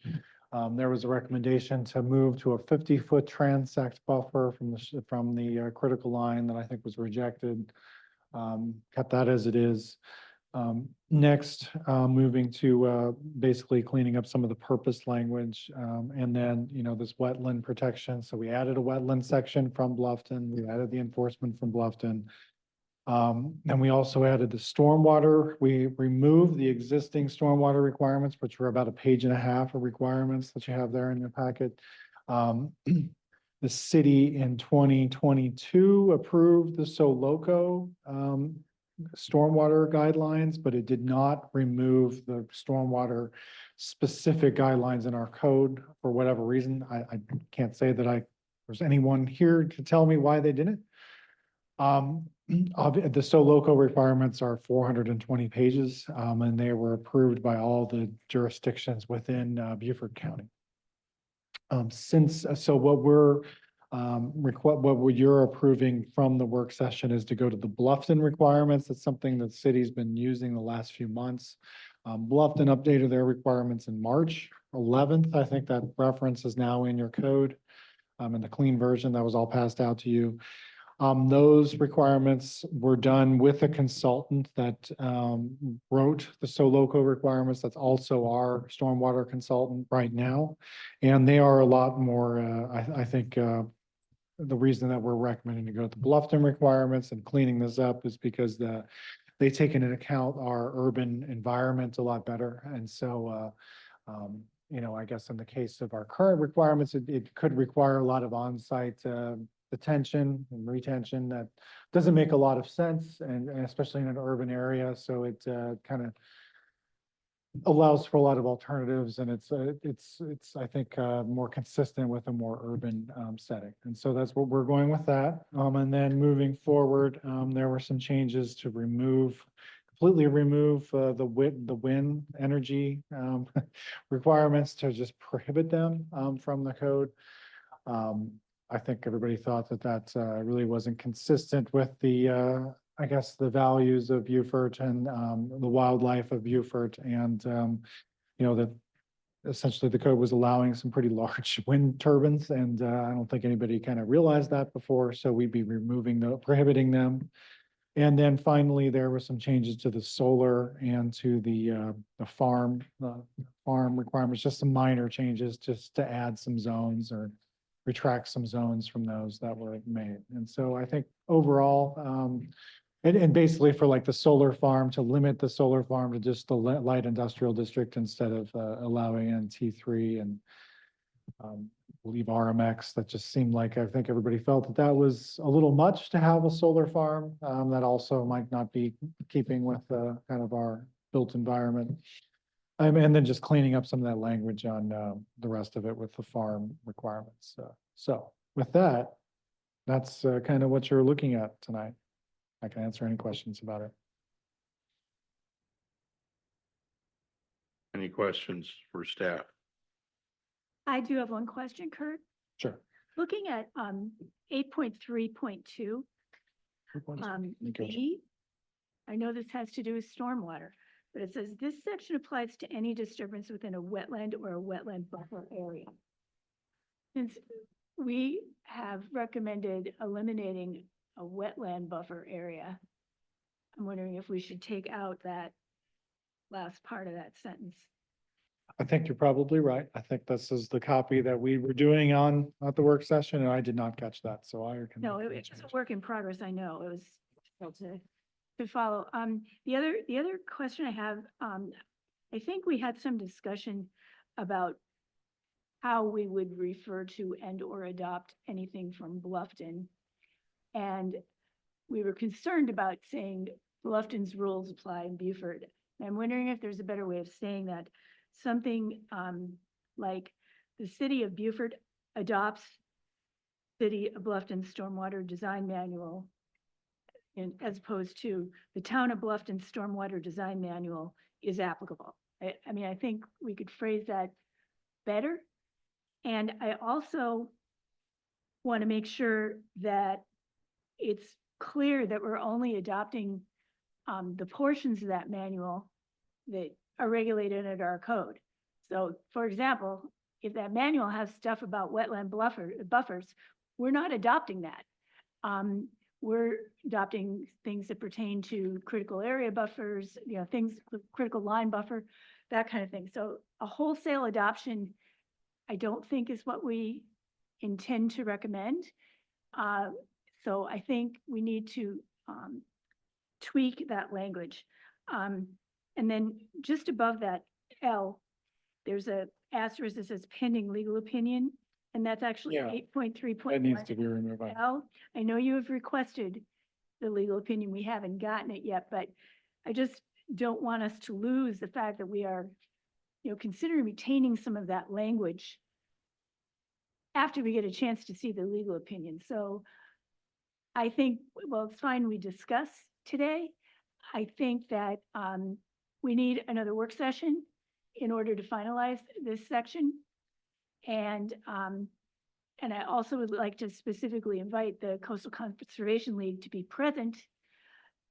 There was a recommendation to move to a 50-foot transect buffer from the critical line that I think was rejected. Kept that as it is. Next, moving to basically cleaning up some of the purpose language, and then this wetland protection. So we added a wetland section from Bluffton. We added the enforcement from Bluffton. And we also added the stormwater. We removed the existing stormwater requirements, which were about a page and a half of requirements that you have there in your packet. The city in 2022 approved the SoLoco stormwater guidelines, but it did not remove the stormwater specific guidelines in our code for whatever reason. I can't say that there's anyone here to tell me why they didn't. The SoLoco requirements are 420 pages, and they were approved by all the jurisdictions within Beaufort County. What you're approving from the work session is to go to the Bluffton requirements. It's something that the city's been using the last few months. Bluffton updated their requirements in March 11th. I think that reference is now in your code, in the clean version that was all passed out to you. Those requirements were done with a consultant that wrote the SoLoco requirements. That's also our stormwater consultant right now. And they are a lot more, I think, the reason that we're recommending to go to the Bluffton requirements and cleaning this up is because they take into account our urban environment a lot better. And so, I guess in the case of our current requirements, it could require a lot of on-site detention and retention that doesn't make a lot of sense, and especially in an urban area. So it kind of allows for a lot of alternatives, and it's I think more consistent with a more urban setting. And so that's what we're going with that. And then moving forward, there were some changes to completely remove the wind energy requirements, to just prohibit them from the code. I think everybody thought that really wasn't consistent with the, I guess, the values of Beaufort and the wildlife of Beaufort. And, that essentially the code was allowing some pretty large wind turbines. And I don't think anybody kind of realized that before. So we'd be prohibiting them. And then finally, there were some changes to the solar and to the farm requirements, just some minor changes, just to add some zones or retract some zones from those that were made. And so I think overall, and basically for like the solar farm, to limit the solar farm to just the light industrial district instead of allowing in T3 and leave RMX. That just seemed like, I think everybody felt that was a little much to have a solar farm. That also might not be keeping with kind of our built environment. And then just cleaning up some of that language on the rest of it with the farm requirements. So with that, that's kind of what you're looking at tonight. I can answer any questions about it. Any questions for staff? I do have one question, Kurt. Sure. Looking at 8.3.2, B, I know this has to do with stormwater, but it says this section applies to any disturbance within a wetland or a wetland buffer area. Since we have recommended eliminating a wetland buffer area, I'm wondering if we should take out that last part of that sentence. I think you're probably right. I think this is the copy that we were doing at the work session, and I did not catch that, so I can. No, it's a work in progress. I know it was difficult to follow. The other question I have, I think we had some discussion about how we would refer to and or adopt anything from Bluffton. And we were concerned about saying Bluffton's rules apply in Beaufort. And I'm wondering if there's a better way of saying that. Something like the city of Beaufort adopts City of Bluffton Stormwater Design Manual, as opposed to the Town of Bluffton Stormwater Design Manual is applicable. I mean, I think we could phrase that better. And I also want to make sure that it's clear that we're only adopting the portions of that manual that are regulated under our code. So for example, if that manual has stuff about wetland buffers, we're not adopting that. We're adopting things that pertain to critical area buffers, things, critical line buffer, that kind of thing. So a wholesale adoption, I don't think is what we intend to recommend. So I think we need to tweak that language. And then just above that L, there's a asterisk that says pending legal opinion, and that's actually Yeah. 8.3.1. That needs to be removed. L, I know you have requested the legal opinion. We haven't gotten it yet, but I just don't want us to lose the fact that we are, considering retaining some of that language after we get a chance to see the legal opinion. So I think, well, it's fine we discuss today. I think that we need another work session in order to finalize this section. And I also would like to specifically invite the Coastal Conservation League to be present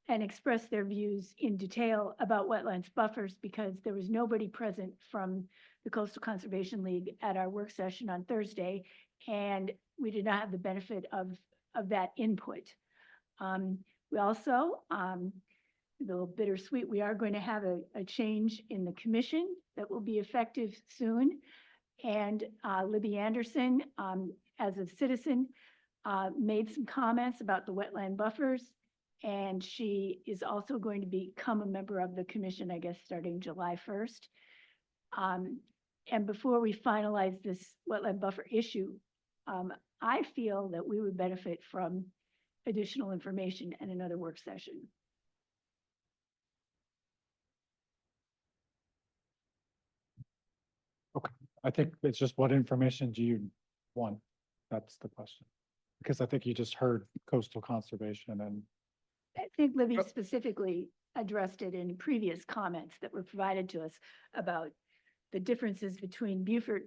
and express their views in detail about wetlands buffers, because there was nobody present from the Coastal Conservation League at our work session on Thursday, and we did not have the benefit of that input. We also, a little bittersweet, we are going to have a change in the commission that will be effective soon. And Libby Anderson, as a citizen, made some comments about the wetland buffers. And she is also going to become a member of the commission, I guess, starting July 1st. And before we finalize this wetland buffer issue, I feel that we would benefit from additional information and another work session. I think it's just what information do you want? That's the question. Because I think you just heard coastal conservation and I think Libby specifically addressed it in previous comments that were provided to us about the differences between Beaufort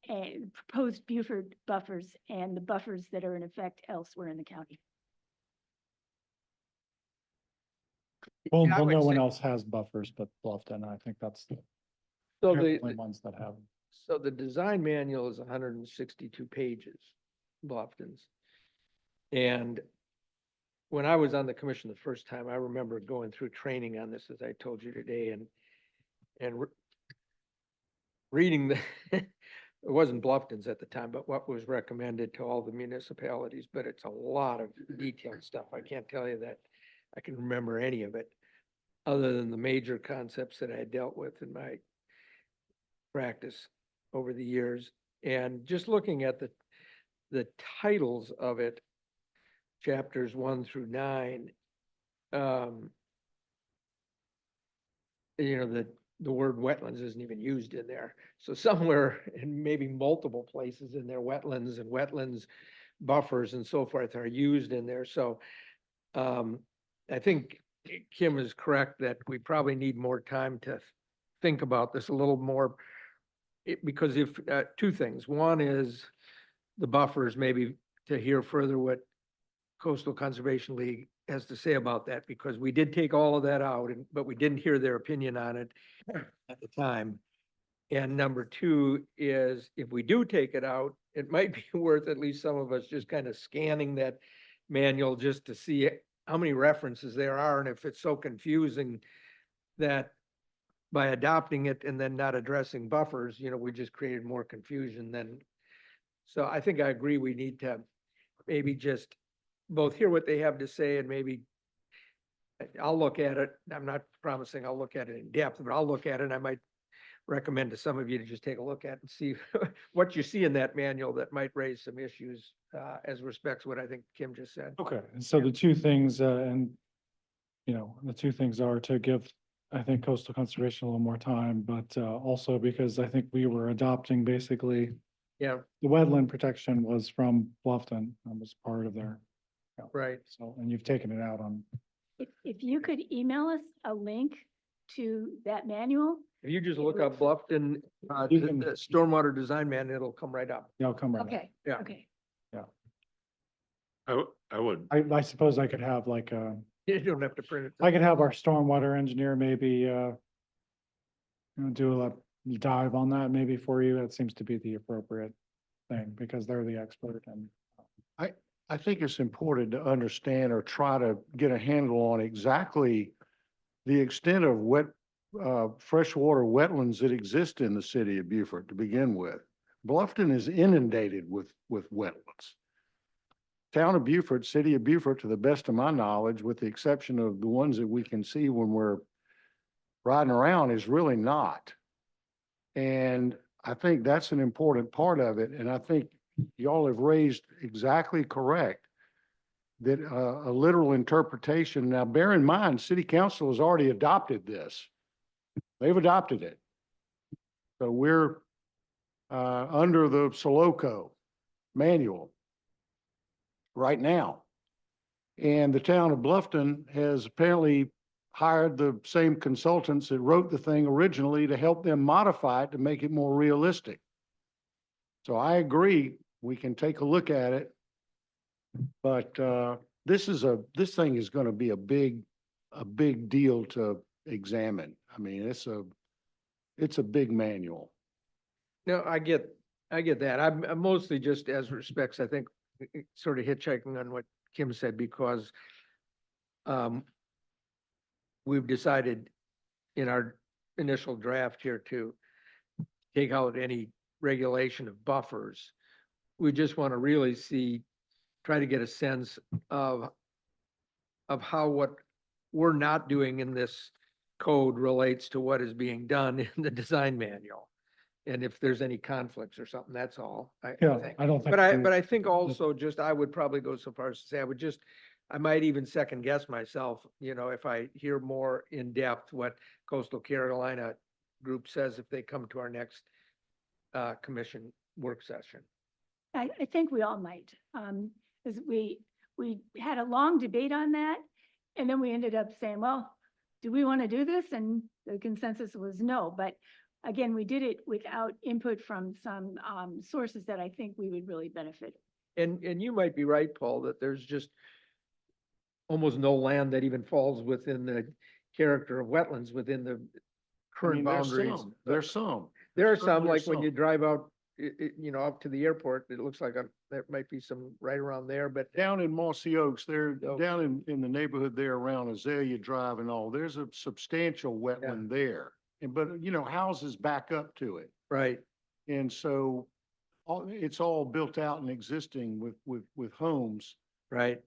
and proposed Beaufort buffers and the buffers that are in effect elsewhere in the county. well, Yeah, I would no one say- else has buffers but Bluffton. I think that's the So only the, ones that have. so the design manual is 162 pages, Bluffton's. And when I was on the commission the first time, I remember going through training on this, as I told you today, and reading the, it wasn't Bluffton's at the time, but what was recommended to all the municipalities, but it's a lot of detailed stuff. I can't tell you that I can remember any of it, other than the major concepts that I had dealt with in my practice over the years. And just looking at the titles of it, chapters 1 through 9, the word wetlands isn't even used in there. So somewhere, and maybe multiple places in there, wetlands and wetlands buffers and so forth are used in there. So I think Kim is correct that we probably need more time to think about this a little more. Because if, two things. One is the buffers, maybe to hear further what Coastal Conservation League has to say about that, because we did take all of that out, but we didn't hear their opinion on it at the time. And number two is if we do take it out, it might be worth at least some of us just kind of scanning that manual just to see how many references there are, and if it's so confusing that by adopting it and then not addressing buffers, we just created more confusion than. So I think I agree, we need to maybe just both hear what they have to say and maybe I'll look at it. I'm not promising I'll look at it in depth, but I'll look at it and I might recommend to some of you to just take a look at and see what you see in that manual that might raise some issues as respects what I think Kim just said. Okay, and so the two things, the two things are to give, I think, coastal conservation a little more time, but also because I think we were adopting basically Yeah, the wetland protection was from Bluffton, was part of their. right. So, and you've taken it out on, If you could email us a link to that manual, If you just look up Bluffton, You the can- stormwater design man, it'll come right up. yeah, I'll come right. okay, Yeah. okay. I would, I suppose I could have like, You don't have to print it. I could have our stormwater engineer maybe, do a dive on that maybe for you. That seems to be the appropriate thing because they're the expert and. I think it's important to understand or try to get a handle on exactly the extent of freshwater wetlands that exist in the city of Beaufort to begin with. Bluffton is inundated with wetlands. Town of Beaufort, City of Beaufort, to the best of my knowledge, with the exception of the ones that we can see when we're riding around, is really not. And I think that's an important part of it. And I think y'all have raised exactly correct that a literal interpretation. Now, bear in mind, city council has already adopted this. They've adopted it. So we're under the Soloco manual right now. And the town of Bluffton has apparently hired the same consultants that wrote the thing originally to help them modify it to make it more realistic. So I agree, we can take a look at it. But this thing is going to be a big deal to examine. I mean, it's a big manual. No, I get that. I'm mostly just as respects, I think, sort of hitchhiking on what Kim said, because we've decided in our initial draft here to take out any regulation of buffers. We just want to really try to get a sense of how what we're not doing in this code relates to what is being done in the design manual. And if there's any conflicts or something, that's all. I Yeah, think. I don't think. But I think also I would probably go so far as to say, I might even second guess myself, if I hear more in depth what Coastal Carolina group says if they come to our next commission work session. I think we all might, because we had a long debate on that. And then we ended up saying, well, do we want to do this? And the consensus was no, but again, we did it without input from some sources that I think we would really benefit. And you might be right, Paul, that there's just almost no land that even falls within the character of wetlands within the current boundaries. There's some. There are Certainly some, like there's when some. you drive out, up to the airport, it looks like there might be some right around there, but Down in Mossy Oaks, they're Oh. down in the neighborhood there around Azalea Drive and all, there's a substantial wetland there. And, but, houses back up to it. right, And so it's all built out and existing with homes. right.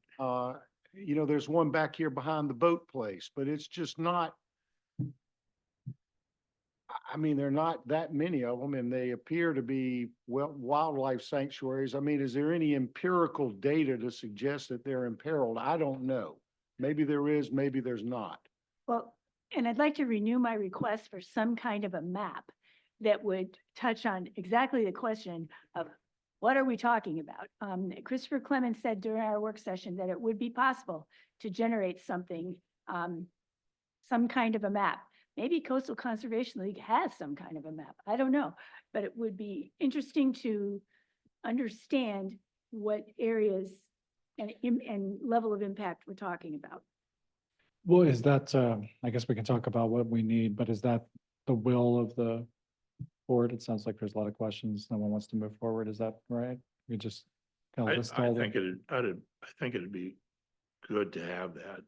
There's one back here behind the boat place, but it's just not. I mean, there are not that many of them, and they appear to be wildlife sanctuaries. I mean, is there any empirical data to suggest that they're imperiled? I don't know. Maybe there is, maybe there's not. Well, and I'd like to renew my request for some kind of a map that would touch on exactly the question of what are we talking about? Christopher Clemens said during our work session that it would be possible to generate something, some kind of a map. Maybe Coastal Conservation League has some kind of a map. I don't know, but it would be interesting to understand what areas and level of impact we're talking about. Well, is that, I guess we can talk about what we need, but is that the will of the board? It sounds like there's a lot of questions. No one wants to move forward. Is that right? We just kind of list I all think the. I think it'd be good to have that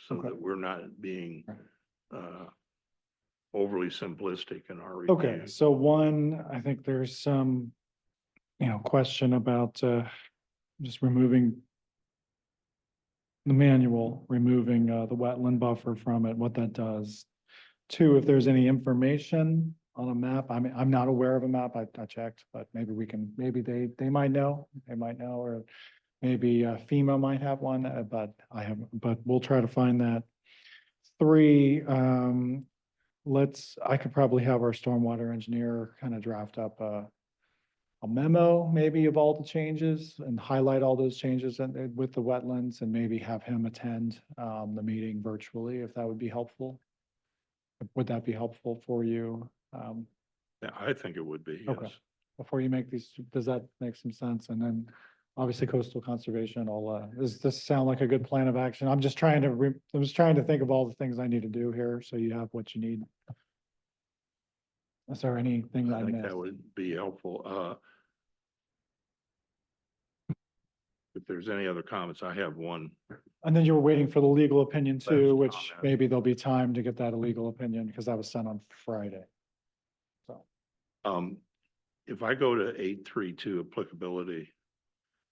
so Okay. that we're not being Right. overly simplistic in our Okay, review. so one, I think there's some, question about, just removing the manual, removing, the wetland buffer from it, what that does. Two, if there's any information on a map, I mean, I'm not aware of a map, I checked, but maybe maybe they might know, or maybe FEMA might have one, but but we'll try to find that. Three, I could probably have our stormwater engineer kind of draft up a memo maybe of all the changes and highlight all those changes with the wetlands, and maybe have him attend the meeting virtually, if that would be helpful. Would that be helpful for you? Yeah, I think it would be, Okay. yes. Before you make these, does that make some sense? And then obviously coastal conservation, does this sound like a good plan of action? I'm just trying to think of all the things I need to do here, so you have what you need. Is there anything I I think missed? that would be helpful. If there's any other comments, I have one. And then you were waiting for the legal opinion Last too, which comment. maybe there'll be time to get that a legal opinion, because that was sent on Friday. So, If I go to 832 applicability,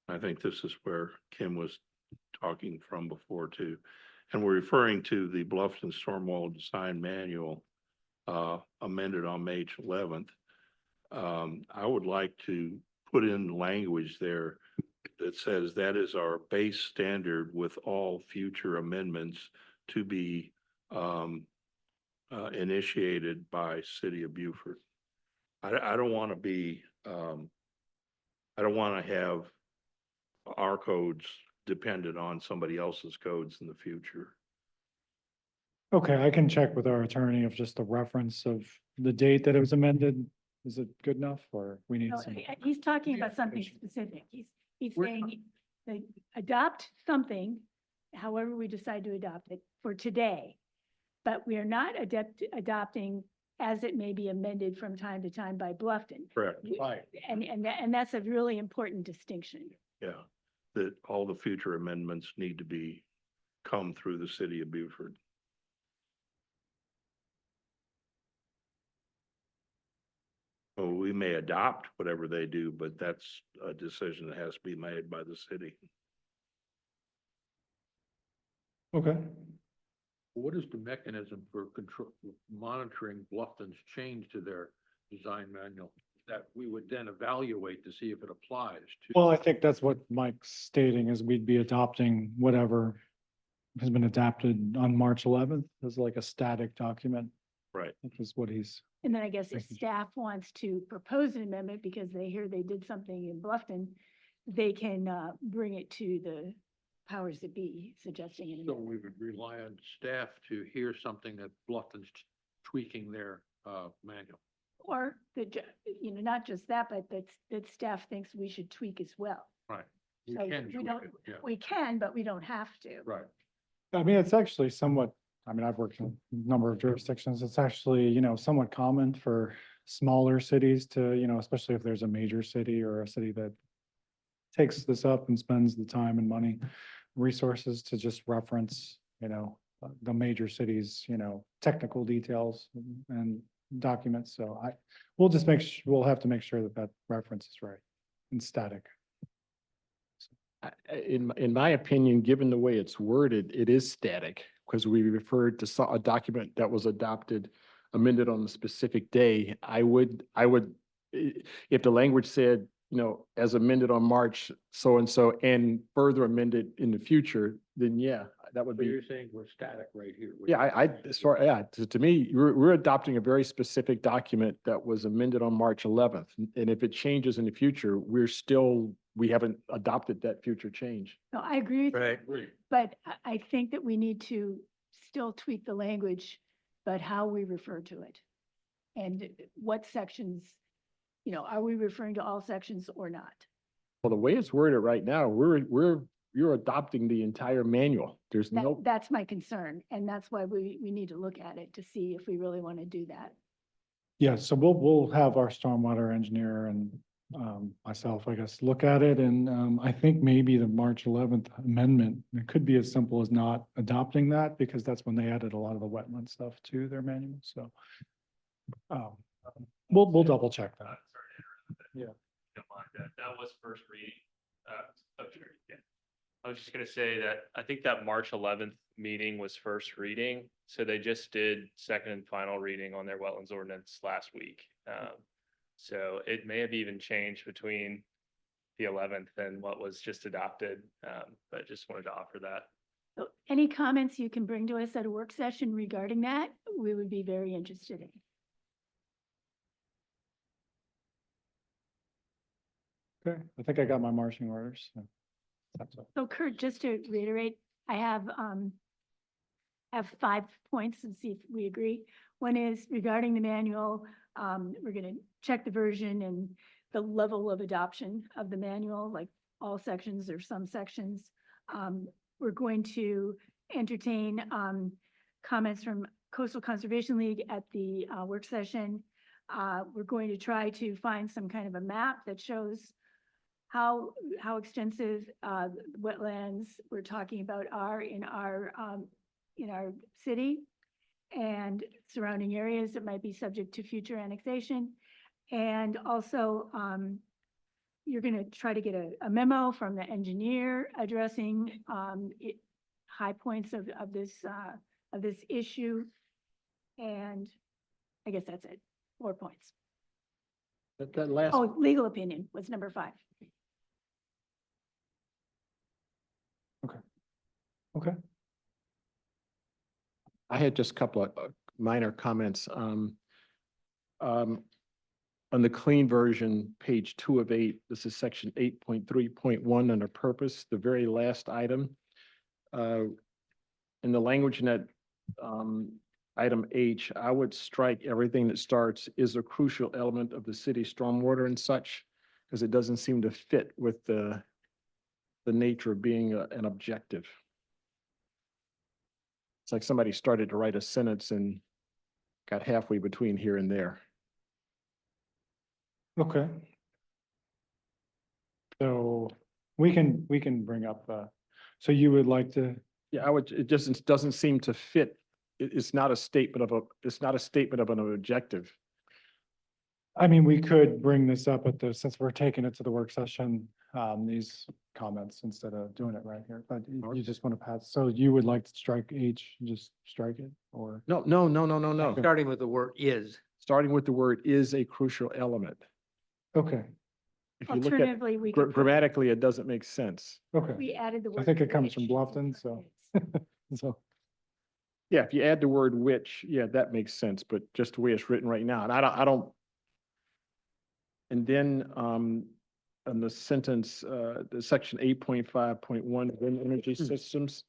I think this is where Kim was talking from before too. And we're referring to the Bluffton Stormwater Design Manual amended on May 11th. I would like to put in language there that says that is our base standard with all future amendments to be initiated by City of Beaufort. I don't want to be, I don't want to have our codes dependent on somebody else's codes in the future. Okay, I can check with our attorney of just the reference of the date that it was amended. Is it good enough or we need No, some? he's talking about something specific. He's We're- saying they adopt something, however we decide to adopt it for today. But we are not adopting as it may be amended from time to time by Bluffton. Correct. Right. And that's a really important distinction. Yeah, that all the future amendments need to be, come through the City of Beaufort. Well, we may adopt whatever they do, but that's a decision that has to be made by the city. Okay. What is the mechanism for control, monitoring Bluffton's change to their design manual? That we would then evaluate to see if it applies to. Well, I think that's what Mike's stating is we'd be adopting whatever has been adapted on March 11th as like a static document. Right. Which is what he's, And then I guess if Thank you. staff wants to propose an amendment because they hear they did something in Bluffton, they can bring it to the powers that be suggesting an So amendment. we would rely on staff to hear something that Bluffton's tweaking their manual. Or that, not just that, but that staff thinks we should tweak as well. Right. We So can we tweak don't- it, yeah, We can, but we don't have to. right. I mean, it's actually somewhat, I mean, I've worked in a number of jurisdictions. It's actually, somewhat common for smaller cities to, especially if there's a major city or a city that takes this up and spends the time and money, resources to just reference, the major cities, technical details and documents. So we'll just we'll have to make sure that that reference is right and static. In my opinion, given the way it's worded, it is static because we referred to a document that was adopted, amended on a specific day. I would, if the language said, as amended on March so-and-so and further amended in the future, then yeah, that would But be. you're saying we're static right here. Yeah, to me, we're adopting a very specific document that was amended on March 11th. And if it changes in the future, we haven't adopted that future change. No, I agree with you, Right. Agree. but I think that we need to still tweak the language, but how we refer to it. And what sections, are we referring to all sections or not? Well, the way it's worded right now, you're adopting the entire manual. There's no, That's my concern, and that's why we need to look at it to see if we really want to do that. Yeah, so we'll have our stormwater engineer and myself, I guess, look at it. And I think maybe the March 11th amendment, it could be as simple as not adopting that because that's when they added a lot of the wetland stuff to their manual. So we'll double check that. Yeah. Don't mind that. That was first reading. Sure, yeah. I was just gonna say that I think that March 11th meeting was first reading. So they just did second and final reading on their wetlands ordinance last week. So it may have even changed between the 11th and what was just adopted. But just wanted to offer that. So any comments you can bring to us at a work session regarding that, we would be very interested in. Okay, I think I got my marching orders. So that's all. So Kurt, just to reiterate, I have 5 points and see if we agree. One is regarding the manual, we're gonna check the version and the level of adoption of the manual, like all sections or some sections. We're going to entertain comments from Coastal Conservation League at the work session. We're going to try to find some kind of a map that shows how extensive wetlands we're talking about are in our city and surrounding areas that might be subject to future annexation. And also you're gonna try to get a memo from the engineer addressing, high points of this issue. And I guess that's it, 4 points. That last, Oh, legal opinion was number 5. Okay. I had just a couple of minor comments. On the clean version, page 2 of 8, this is section 8.3.1 under purpose, the very last item. In the language in that item H, I would strike everything that starts is a crucial element of the city stormwater and such, because it doesn't seem to fit with the nature of being an objective. It's like somebody started to write a sentence and got halfway between here and there. Okay. So we can bring up, so you would like to, Yeah, it just doesn't seem to fit. It's not a statement of an objective. I mean, we could bring this up at since we're taking it to the work session, these comments instead of doing it right here, but you just want to pass, so you would like to strike H, just strike it, or? No. Starting with the word is. Starting with the word is a crucial element. Okay, If you look at Alternatively, we could put- grammatically, it doesn't make sense. okay, we added the word. I think it comes from which. Bluffton, so. So, Yeah, if you add the word which, yeah, that makes sense, but just the way it's written right now, and I don't. And then, on the sentence, the section 8.5.1, wind energy systems,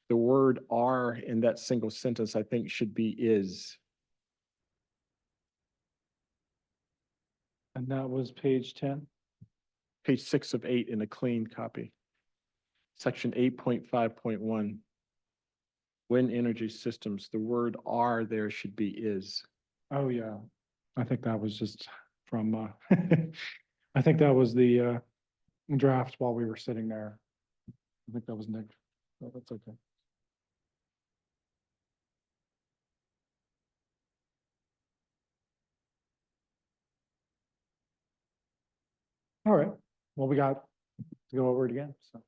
the word are in that single sentence, I think should be is. and that was page 10. Page 6 of 8 in a clean copy. Section 8.5.1. Wind energy systems, the word are there should be is. Oh, yeah. I think that was just from, I think that was the draft while we were sitting there. I think that was Nick. So that's okay. All right. Well, we got to go over it again, so.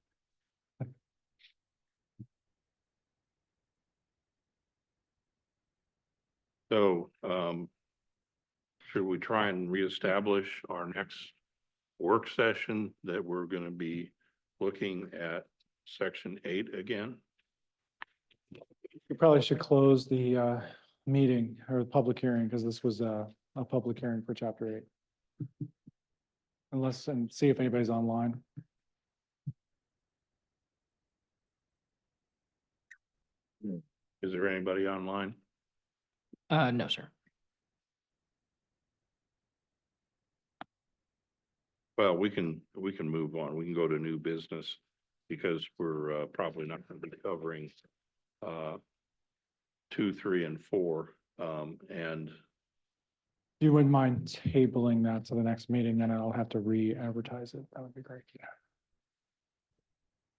So, should we try and reestablish our next work session that we're gonna be looking at section 8 again? You probably should close the meeting or the public hearing, because this was a public hearing for chapter 8. Unless, and see if anybody's online. Is there anybody online? No, sir. Well, we can move on. We can go to new business because we're probably not going to be covering 2, 3, and 4. And If you wouldn't mind tabling that to the next meeting, then I'll have to re-advertise it. That would be great.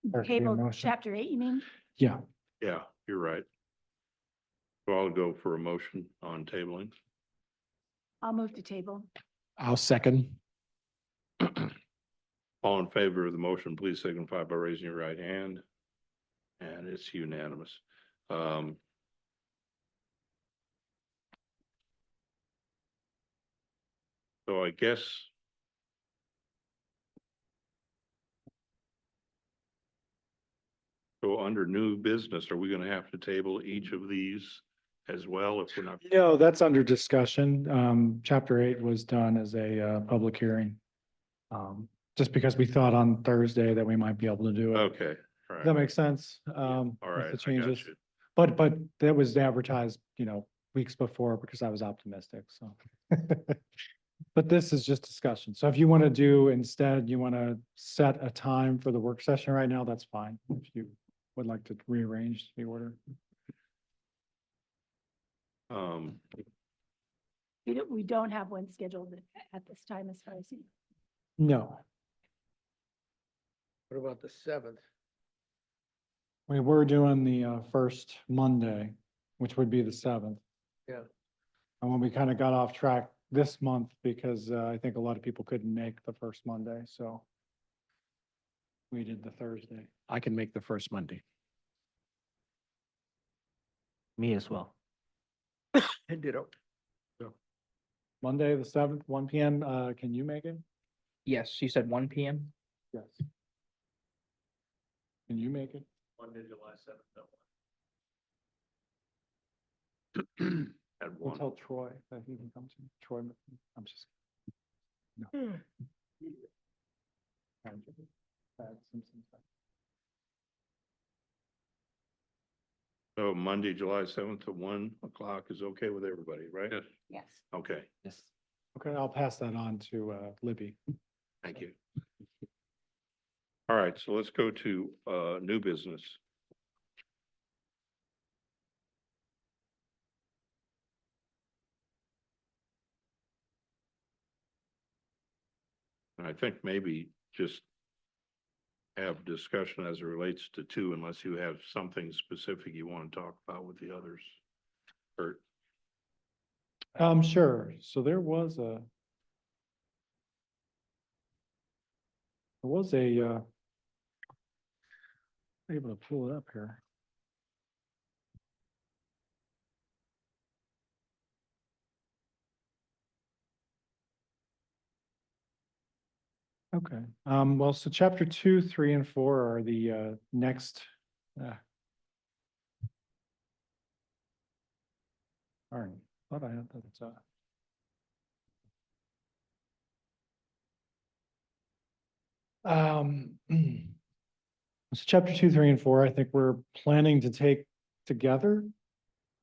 There should be a Table motion. chapter 8, you mean? Yeah, yeah, you're right. So I'll go for a motion on tabling. I'll move to table. I'll second. All in favor of the motion, please signify by raising your right hand. And it's unanimous. So I guess so under new business, are we gonna have to table each of these as well if we're not? no, that's under discussion. Chapter 8 was done as a public hearing. Just because we thought on Thursday that we might be able to do it. Okay, all Does that right, make sense? all With right, I the got changes. you. But that was advertised, weeks before because I was optimistic, so. But this is just discussion. So if you want to do instead, you want to set a time for the work session right now, that's fine. If you would like to rearrange the order. We don't have one scheduled at this time as far as. No, What about the 7th? we were doing the first Monday, which would be the 7th. Yeah. And when we kind of got off track this month because I think a lot of people couldn't make the first Monday, so we did the Thursday. I can make the first Monday. Me as well. And ditto. Monday, the 7th, 1 PM. Can you make it? Yes, you said 1 PM? Yes. Can you make it? Monday, July 7th. At We'll one. tell Troy that he can come to Troy. I'm just. No. So Monday, July 7th at 1 o'clock is okay with everybody, right? Yes. Yes. Okay, Yes. Okay, I'll pass that on to Libby. thank you. All right, so let's go to new business. And I think maybe just have discussion as it relates to two, unless you have something specific you want to talk about with the others. Or, Sure. So there was a. Able to pull it up here. Okay, well, so chapter 2, 3, and 4 are the next. All right, thought I had that. So chapter 2, 3, and 4, I think we're planning to take together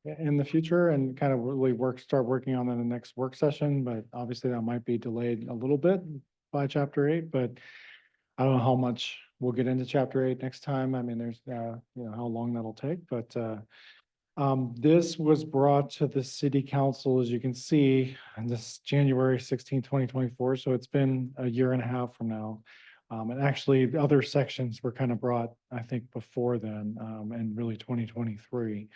in the future and kind of really start working on in the next work session, but obviously that might be delayed a little bit by chapter 8, but I don't know how much we'll get into chapter 8 next time. I mean, there's, how long that'll take, but this was brought to the city council, as you can see, on this January 16, 2024. So it's been a year and a half from now. And actually the other sections were kind of brought, I think, before then, and really 2023.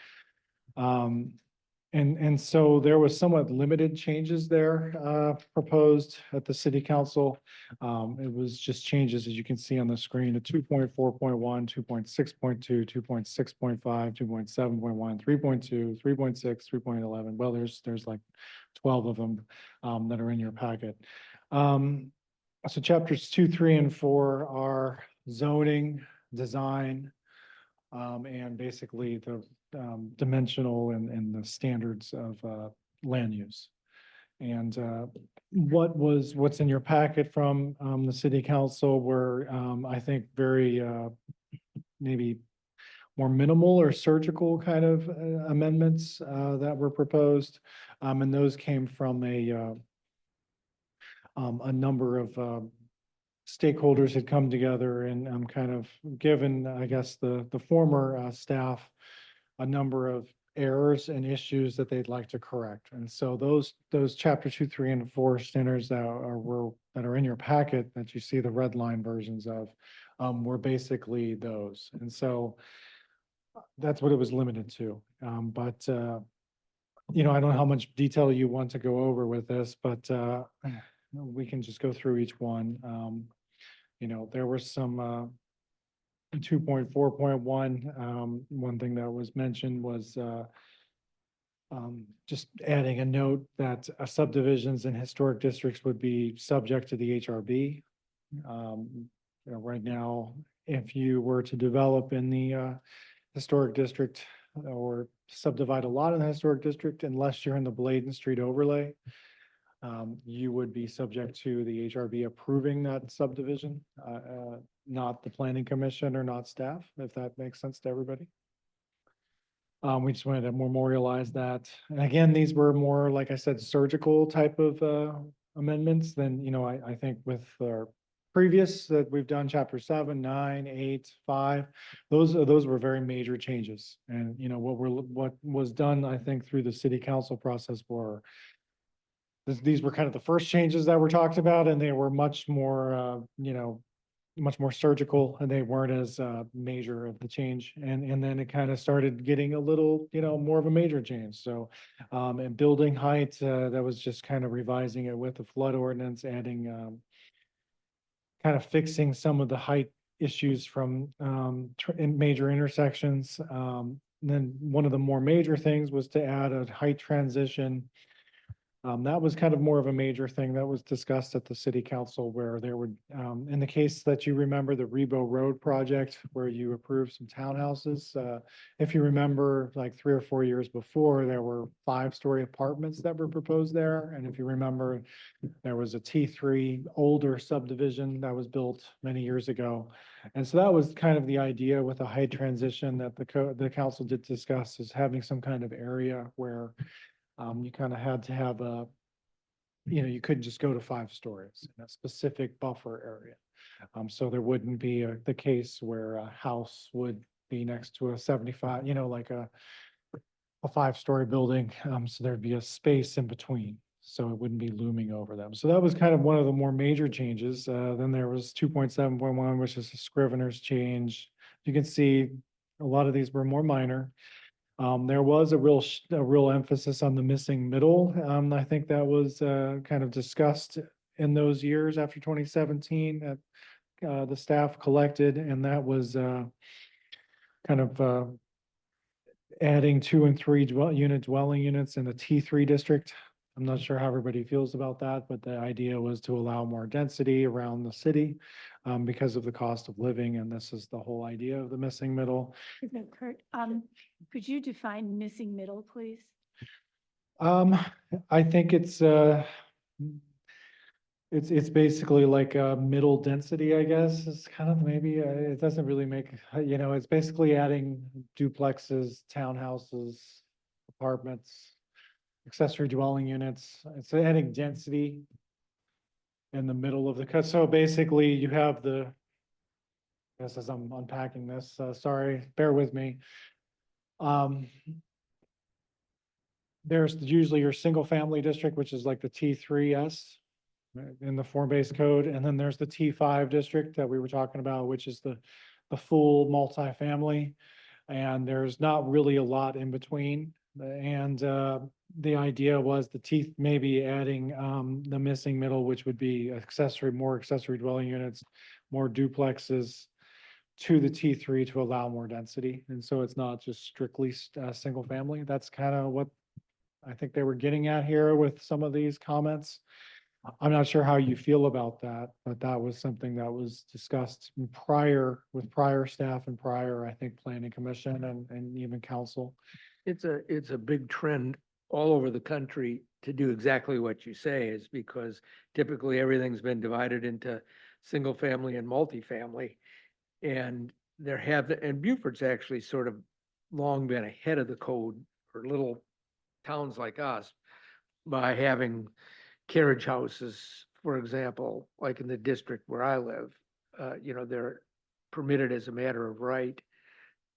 And so there was somewhat limited changes there, proposed at the city council. It was just changes, as you can see on the screen, to 2.4.1, 2.6.2, 2.6.5, 2.7.1, 3.2, 3.6, 3.11. Well, there's like 12 of them, that are in your packet. So chapters 2, 3, and 4 are zoning, design, and basically the dimensional and the standards of land use. And what's in your packet from the city council were, I think, very maybe more minimal or surgical kind of amendments that were proposed. And those came from a number of stakeholders had come together and kind of given, I guess, the former staff a number of errors and issues that they'd like to correct. And so those chapter 2, 3, and 4 standards that are in your packet that you see the red line versions of were basically those. And so that's what it was limited to. But I don't know how much detail you want to go over with this, but we can just go through each one. There were some 2.4.1, one thing that was mentioned was just adding a note that subdivisions in historic districts would be subject to the HRB. Right now, if you were to develop in the historic district or subdivide a lot in the historic district, unless you're in the Bladen Street overlay, you would be subject to the HRB approving that subdivision, not the planning commission or not staff, if that makes sense to everybody. We just wanted to memorialize that. And again, these were more, like I said, surgical type of amendments than, I think with our previous that we've done chapter 7, 9, 8, 5, those were very major changes. And, what was done, I think, through the city council process were these were kind of the first changes that were talked about, and they were much more, much more surgical and they weren't as major of the change. And then it kind of started getting a little, more of a major change. So and building height, that was just kind of revising it with the flood ordinance, adding kind of fixing some of the height issues from in major intersections. Then one of the more major things was to add a height transition. That was kind of more of a major thing that was discussed at the city council where there would, in the case that you remember the Rebo Road project where you approved some townhouses. If you remember, like 3 or 4 years before, there were 5-story apartments that were proposed there. And if you remember, there was a T3 older subdivision that was built many years ago. And so that was kind of the idea with a height transition that the council did discuss, is having some kind of area where you kind of had to have you couldn't just go to 5 stories in a specific buffer area. So there wouldn't be the case where a house would be next to a 75, like a 5-story building. So there'd be a space in between. So it wouldn't be looming over them. So that was kind of one of the more major changes. Then there was 2.7.1, which is a Scrivener's change. You can see a lot of these were more minor. There was a real emphasis on the missing middle. I think that was kind of discussed in those years after 2017 that the staff collected, and that was kind of adding 2 and 3 dwelling units in the T3 district. I'm not sure how everybody feels about that, but the idea was to allow more density around the city because of the cost of living, and this is the whole idea of the missing middle. Kurt, could you define missing middle, please? I think it's basically like a middle density, I guess. It's kind of maybe, it doesn't really make, it's basically adding duplexes, townhouses, apartments, accessory dwelling units. It's adding density in the middle of the cut. So basically you have as I'm unpacking this, sorry, bear with me. There's usually your single family district, which is like the T3S in the form-based code. And then there's the T5 district that we were talking about, which is the full multifamily. And there's not really a lot in between. And the idea was maybe adding the missing middle, which would be more accessory dwelling units, more duplexes to the T3 to allow more density. And so it's not just strictly single family. That's kind of what I think they were getting at here with some of these comments. I'm not sure how you feel about that, but that was something that was discussed with prior staff and prior, I think, planning commission and even council. It's a big trend all over the country to do exactly what you say, is because typically everything's been divided into single family and multifamily. And and Beaufort's actually sort of long been ahead of the code for little towns like us by having carriage houses, for example, like in the district where I live, they're permitted as a matter of right.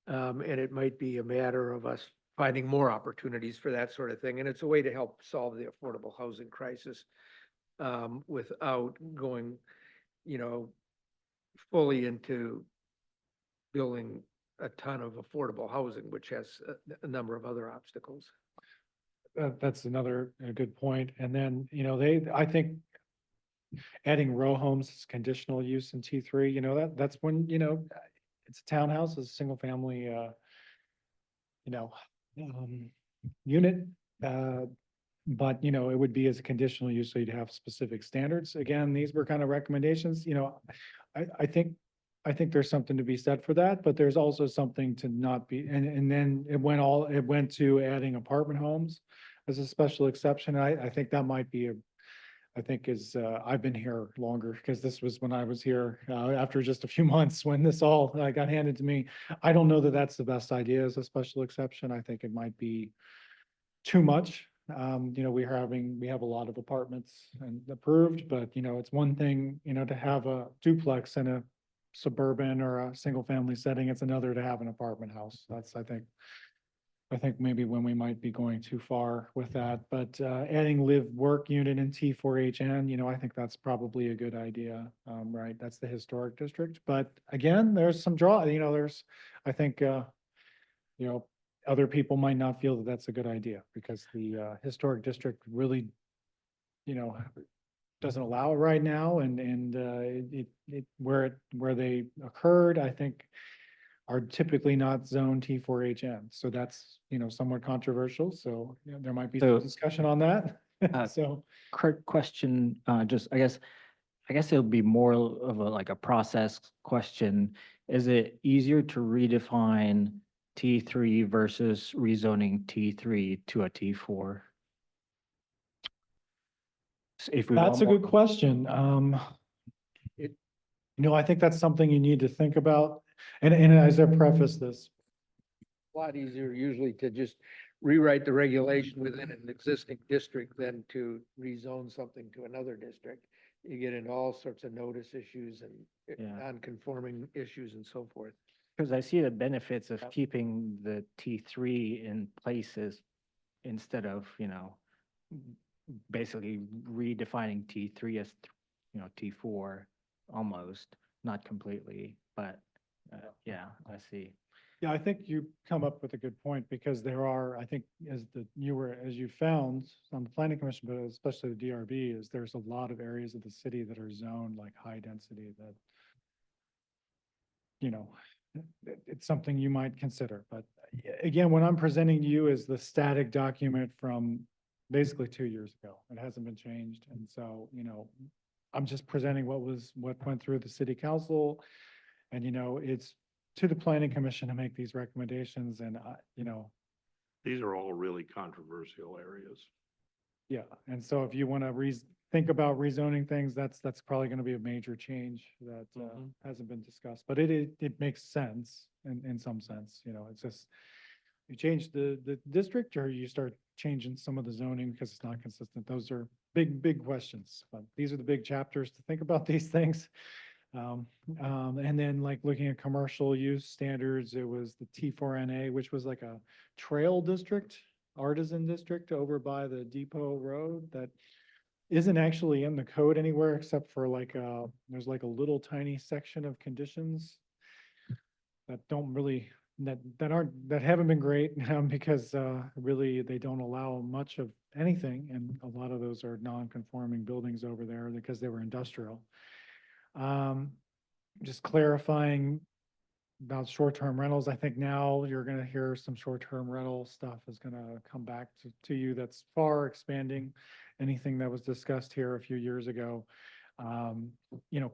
And it might be a matter of us finding more opportunities for that sort of thing. And it's a way to help solve the affordable housing crisis without going, fully into building a ton of affordable housing, which has a number of other obstacles. That's another good point. And then, I think adding row homes is conditional use in T3, that's when, it's a townhouse, it's a single family, unit. But, it would be as a conditional use, so you'd have specific standards. Again, these were kind of recommendations, I think there's something to be said for that, but there's also something to not be, and then it went to adding apartment homes as a special exception. I think that might be I've been here longer because this was when I was here after just a few months when this all got handed to me. I don't know that that's the best idea as a special exception. I think it might be too much. We have a lot of apartments and approved, but it's one thing, to have a duplex in a suburban or a single family setting. It's another to have an apartment house. That's, I think, I think maybe when we might be going too far with that, but adding live work unit in T4HN, I think that's probably a good idea. Right, that's the historic district, but again, there's some I think, other people might not feel that that's a good idea because the historic district really, you know, doesn't allow it right now and where they occurred, I think are typically not zone T4HN. So that's, somewhat controversial. So there might be some So- discussion on that. Uh, So, Quick question, just, I guess it'll be more of like a process question. Is it easier to redefine T3 versus rezoning T3 to a T4? If we that's want a more- good question. I think that's something you need to think about. And as I preface this, A lot easier usually to just rewrite the regulation within an existing district than to rezone something to another district. You get into all sorts of notice issues and Yeah. non-conforming issues and so forth. Because I see the benefits of keeping the T3 in places instead of, basically redefining T3 as, T4 almost, not completely, but yeah, I see. yeah, I think you come up with a good point because there are, I think, as you found on the planning commission, but especially the DRB, is there's a lot of areas of the city that are zoned like high density that, it's something you might consider. But again, what I'm presenting to you is the static document from basically 2 years ago. It hasn't been changed. And so, I'm just presenting what went through the city council. And, it's to the planning commission to make these recommendations and, These are all really controversial areas. yeah. And so if you want to think about rezoning things, that's probably going to be a major change that hasn't been discussed, but it makes sense in some sense, it's just you change the district or you start changing some of the zoning because it's not consistent. Those are big questions, but these are the big chapters to think about these things. And then like looking at commercial use standards, it was the T4NA, which was like a trail district, artisan district over by the Depot Road that isn't actually in the code anywhere except for there's like a little tiny section of conditions that don't really, that haven't been great because really they don't allow much of anything. And a lot of those are non-conforming buildings over there because they were industrial. Just clarifying about short-term rentals. I think now you're going to hear some short-term rental stuff is going to come back to you that's far expanding anything that was discussed here a few years ago.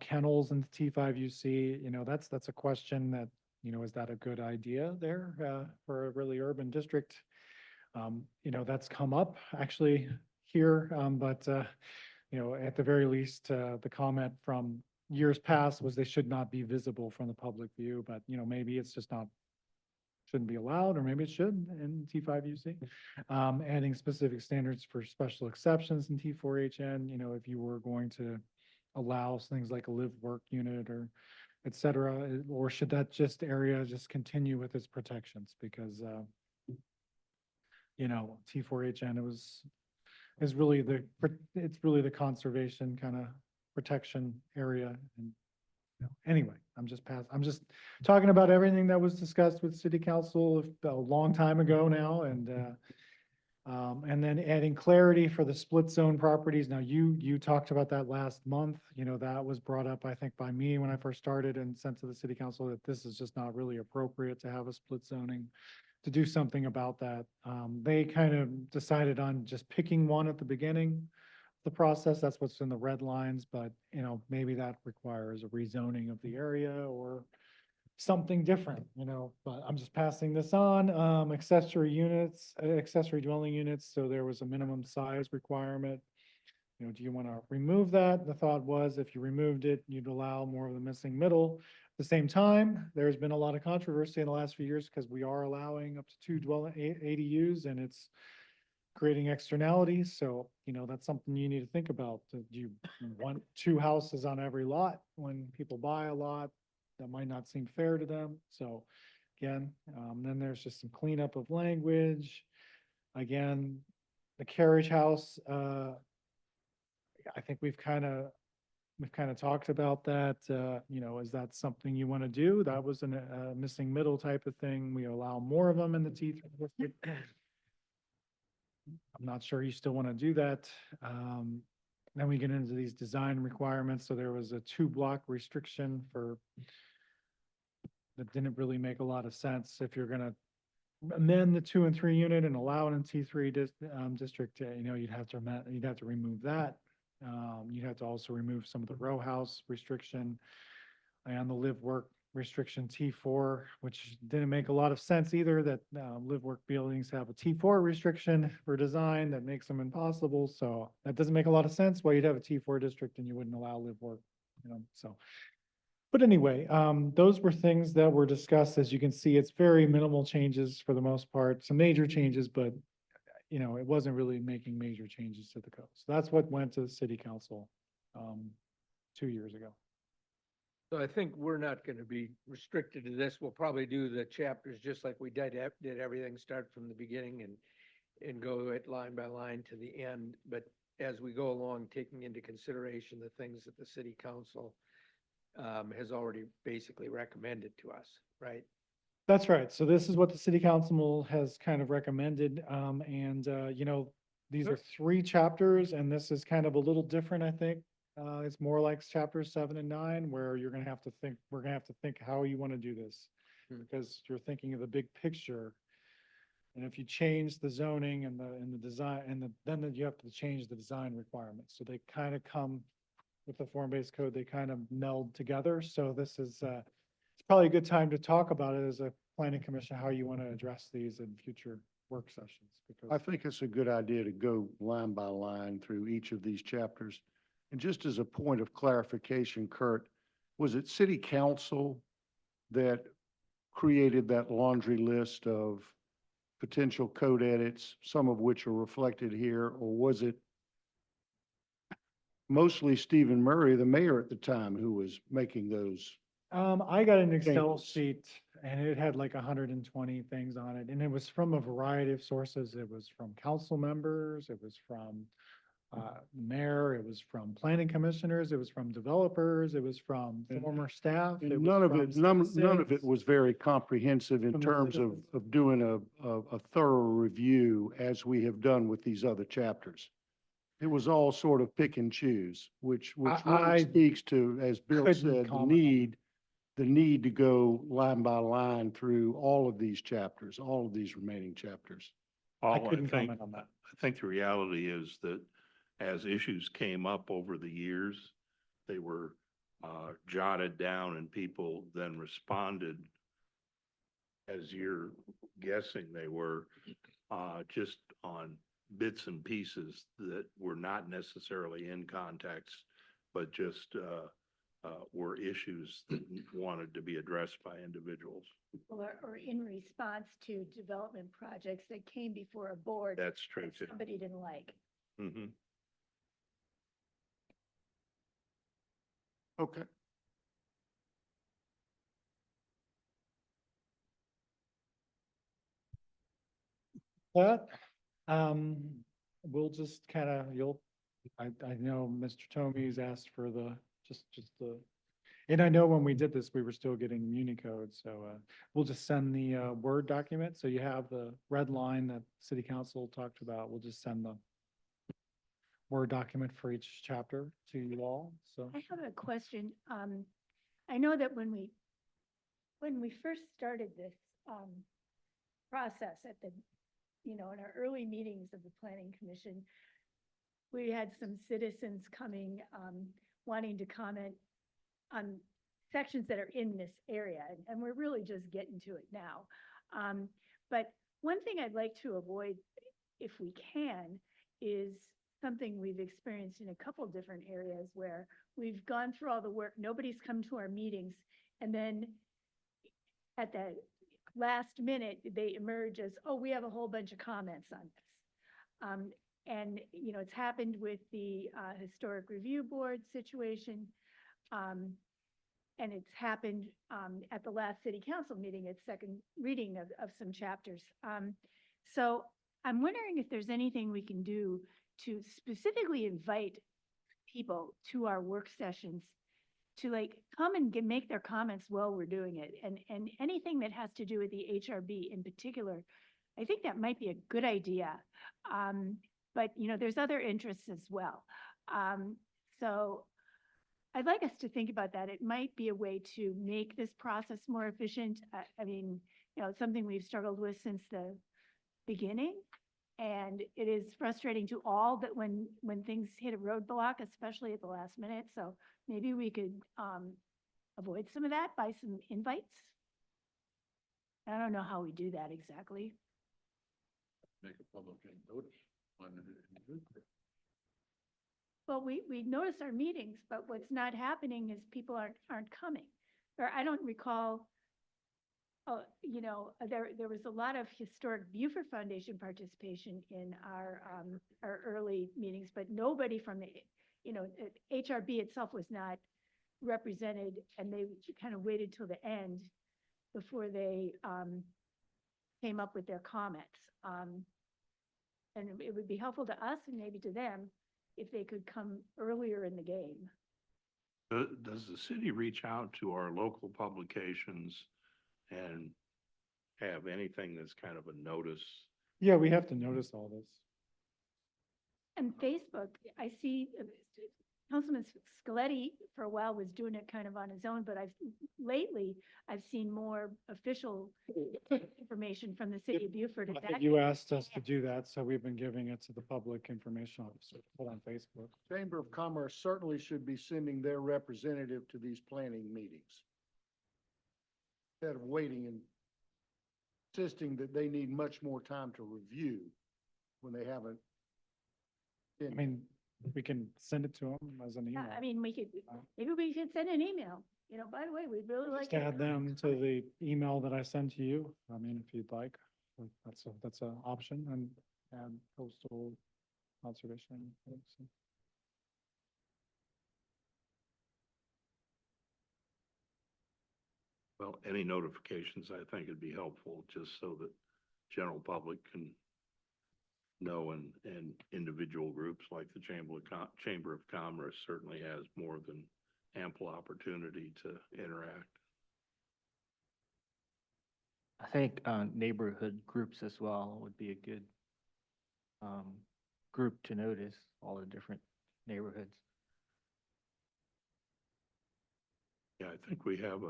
Kennels in the T5UC, that's a question that, is that a good idea there for a really urban district? That's come up actually here, but at the very least, the comment from years past was they should not be visible from the public view, but maybe it's just shouldn't be allowed, or maybe it should in T5UC. Adding specific standards for special exceptions in T4HN, if you were going to allow things like a live work unit or et cetera, or should that area just continue with its protections? Because T4HN it's really the conservation kind of protection area. And anyway, I'm just talking about everything that was discussed with city council a long time ago now. And then adding clarity for the split zone properties. Now you talked about that last month, that was brought up, I think, by me when I first started and sent to the city council that this is just not really appropriate to have a split zoning, to do something about that. They kind of decided on just picking one at the beginning the process. That's what's in the red lines, but maybe that requires a rezoning of the area or something different, but I'm just passing this on. Accessory dwelling units. So there was a minimum size requirement. Do you want to remove that? The thought was if you removed it, you'd allow more of the missing middle. At the same time, there's been a lot of controversy in the last few years because we are allowing up to 2 ADUs and it's creating externalities. So, that's something you need to think about. Do you want 2 houses on every lot when people buy a lot? That might not seem fair to them. So again. Then there's just some cleanup of language. Again, the carriage house, I think we've kind of talked about that, is that something you want to do? That was a missing middle type of thing. We allow more of them in the T3 district. I'm not sure you still want to do that. Then we get into these design requirements. So there was a 2-block restriction that didn't really make a lot of sense. If you're going to amend the 2 and 3 unit and allow it in T3 district, you'd have to remove that. You'd have to also remove some of the row house restriction and the live work restriction T4, which didn't make a lot of sense either, that live work buildings have a T4 restriction for design that makes them impossible. So that doesn't make a lot of sense why you'd have a T4 district and you wouldn't allow live work, so. But anyway, those were things that were discussed. As you can see, it's very minimal changes for the most part, some major changes, but it wasn't really making major changes to the code. So that's what went to the city council 2 years ago. So I think we're not going to be restricted to this. We'll probably do the chapters just like we did everything, start from the beginning and go it line by line to the end. But as we go along, taking into consideration the things that the city council has already basically recommended to us, right? That's right. So this is what the city council has kind of recommended. These are 3 chapters and this is kind of a little different, I think. It's more like chapters 7 and 9, where we're going to have to think how you want to do this. Because you're thinking of the big picture. And if you change the zoning and the design then you have to change the design requirements. So they kind of come with the form-based code, they kind of meld together. So this is, it's probably a good time to talk about it as a planning commission, how you want to address these in future work sessions. I Because think it's a good idea to go line by line through each of these chapters. And just as a point of clarification, Kurt, was it city council that created that laundry list of potential code edits, some of which are reflected here, or was it mostly Stephen Murray, the mayor at the time, who was making those? I got an Excel Changes. sheet and it had like 120 things on it. And it was from a variety of sources. It was from council members. It was from mayor. It was from planning commissioners. It was from developers. It was from And- former staff. And It was none of from it, none of it citizens. was very comprehensive in From the terms of, citizens. doing a thorough review as we have done with these other chapters. It was all sort of pick and choose, which I really speaks to, as Bill couldn't said, comment on the need to go line by line through all of these chapters, all of these remaining chapters. I Paul, couldn't think- comment on that. I think the reality is that as issues came up over the years, they were jotted down and people then responded as you're guessing they were, just on bits and pieces that were not necessarily in context, but just were issues that wanted to be addressed by individuals. Or in response to development projects that came before a board That's true that too. somebody didn't like. Mhm. Okay. That, we'll just kind of, I know Mr. Tomey's asked for just the, and I know when we did this, we were still getting Unicode, so, we'll just send the, Word document, so you have the red line that city council talked about, we'll just send the Word document for each chapter to you all, so. I have a question. I know that when we first started this, process at the, in our early meetings of the planning commission, we had some citizens coming, wanting to comment on sections that are in this area, and we're really just getting to it now. But one thing I'd like to avoid, if we can, is something we've experienced in a couple different areas where we've gone through all the work, nobody's come to our meetings, and then at the last minute, they emerge as, oh, we have a whole bunch of comments on this. And, it's happened with the Historic Review Board situation. And it's happened at the last city council meeting, at second reading of some chapters. So I'm wondering if there's anything we can do to specifically invite people to our work sessions to like come and make their comments while we're doing it. And anything that has to do with the HRB in particular, I think that might be a good idea. But you know, there's other interests as well. So I'd like us to think about that. It might be a way to make this process more efficient. I mean, you know, it's something we've struggled with since the beginning. And it is frustrating to all that when things hit a roadblock, especially at the last minute. So maybe we could avoid some of that by some invites. I don't know how we do that exactly. Make a public notice on it in the newspaper. Well, we notice our meetings, but what's not happening is people aren't coming. Or I don't recall, you know, there was a lot of historic Beaufort Foundation participation in our early meetings, but nobody from the, you know, HRB itself was not represented, and they kind of waited till the end before they came up with their comments. And it would be helpful to us and maybe to them if they could come earlier in the game. Does the city reach out to our local publications and have anything that's kind of a notice? Yeah, we have to notice all this. And Facebook, I see Councilman Scaletti for a while was doing it kind of on his own, but lately I've seen more official information from the city of Beaufort. I Is think that- you asked us to do that, so we've been giving it to the public information officer to put on Facebook. Chamber of Commerce certainly should be sending their representative to these planning meetings. Instead of waiting and insisting that they need much more time to review when they haven't. I mean, we can send it to them as an email. I mean, maybe we should send an email, you know, by the way, we'd really like. Just add them to the email that I sent to you. I mean, if you'd like, that's an option, and add coastal conservation. Well, any notifications, I think would be helpful, just so that general public can know, and individual groups like the Chamber of Commerce certainly has more than ample opportunity to interact. I think neighborhood groups as well would be a good group to notice, all the different neighborhoods. Yeah, I think we have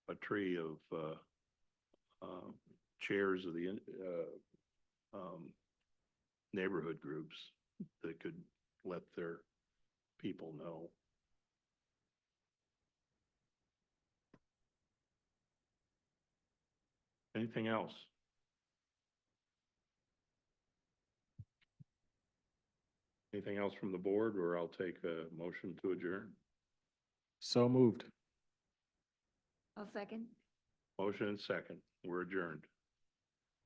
a tree of chairs of the neighborhood groups that could let their people know. Anything else? Anything else from the board, or I'll take a motion to adjourn? So moved. I'll second. Motion and second. We're adjourned.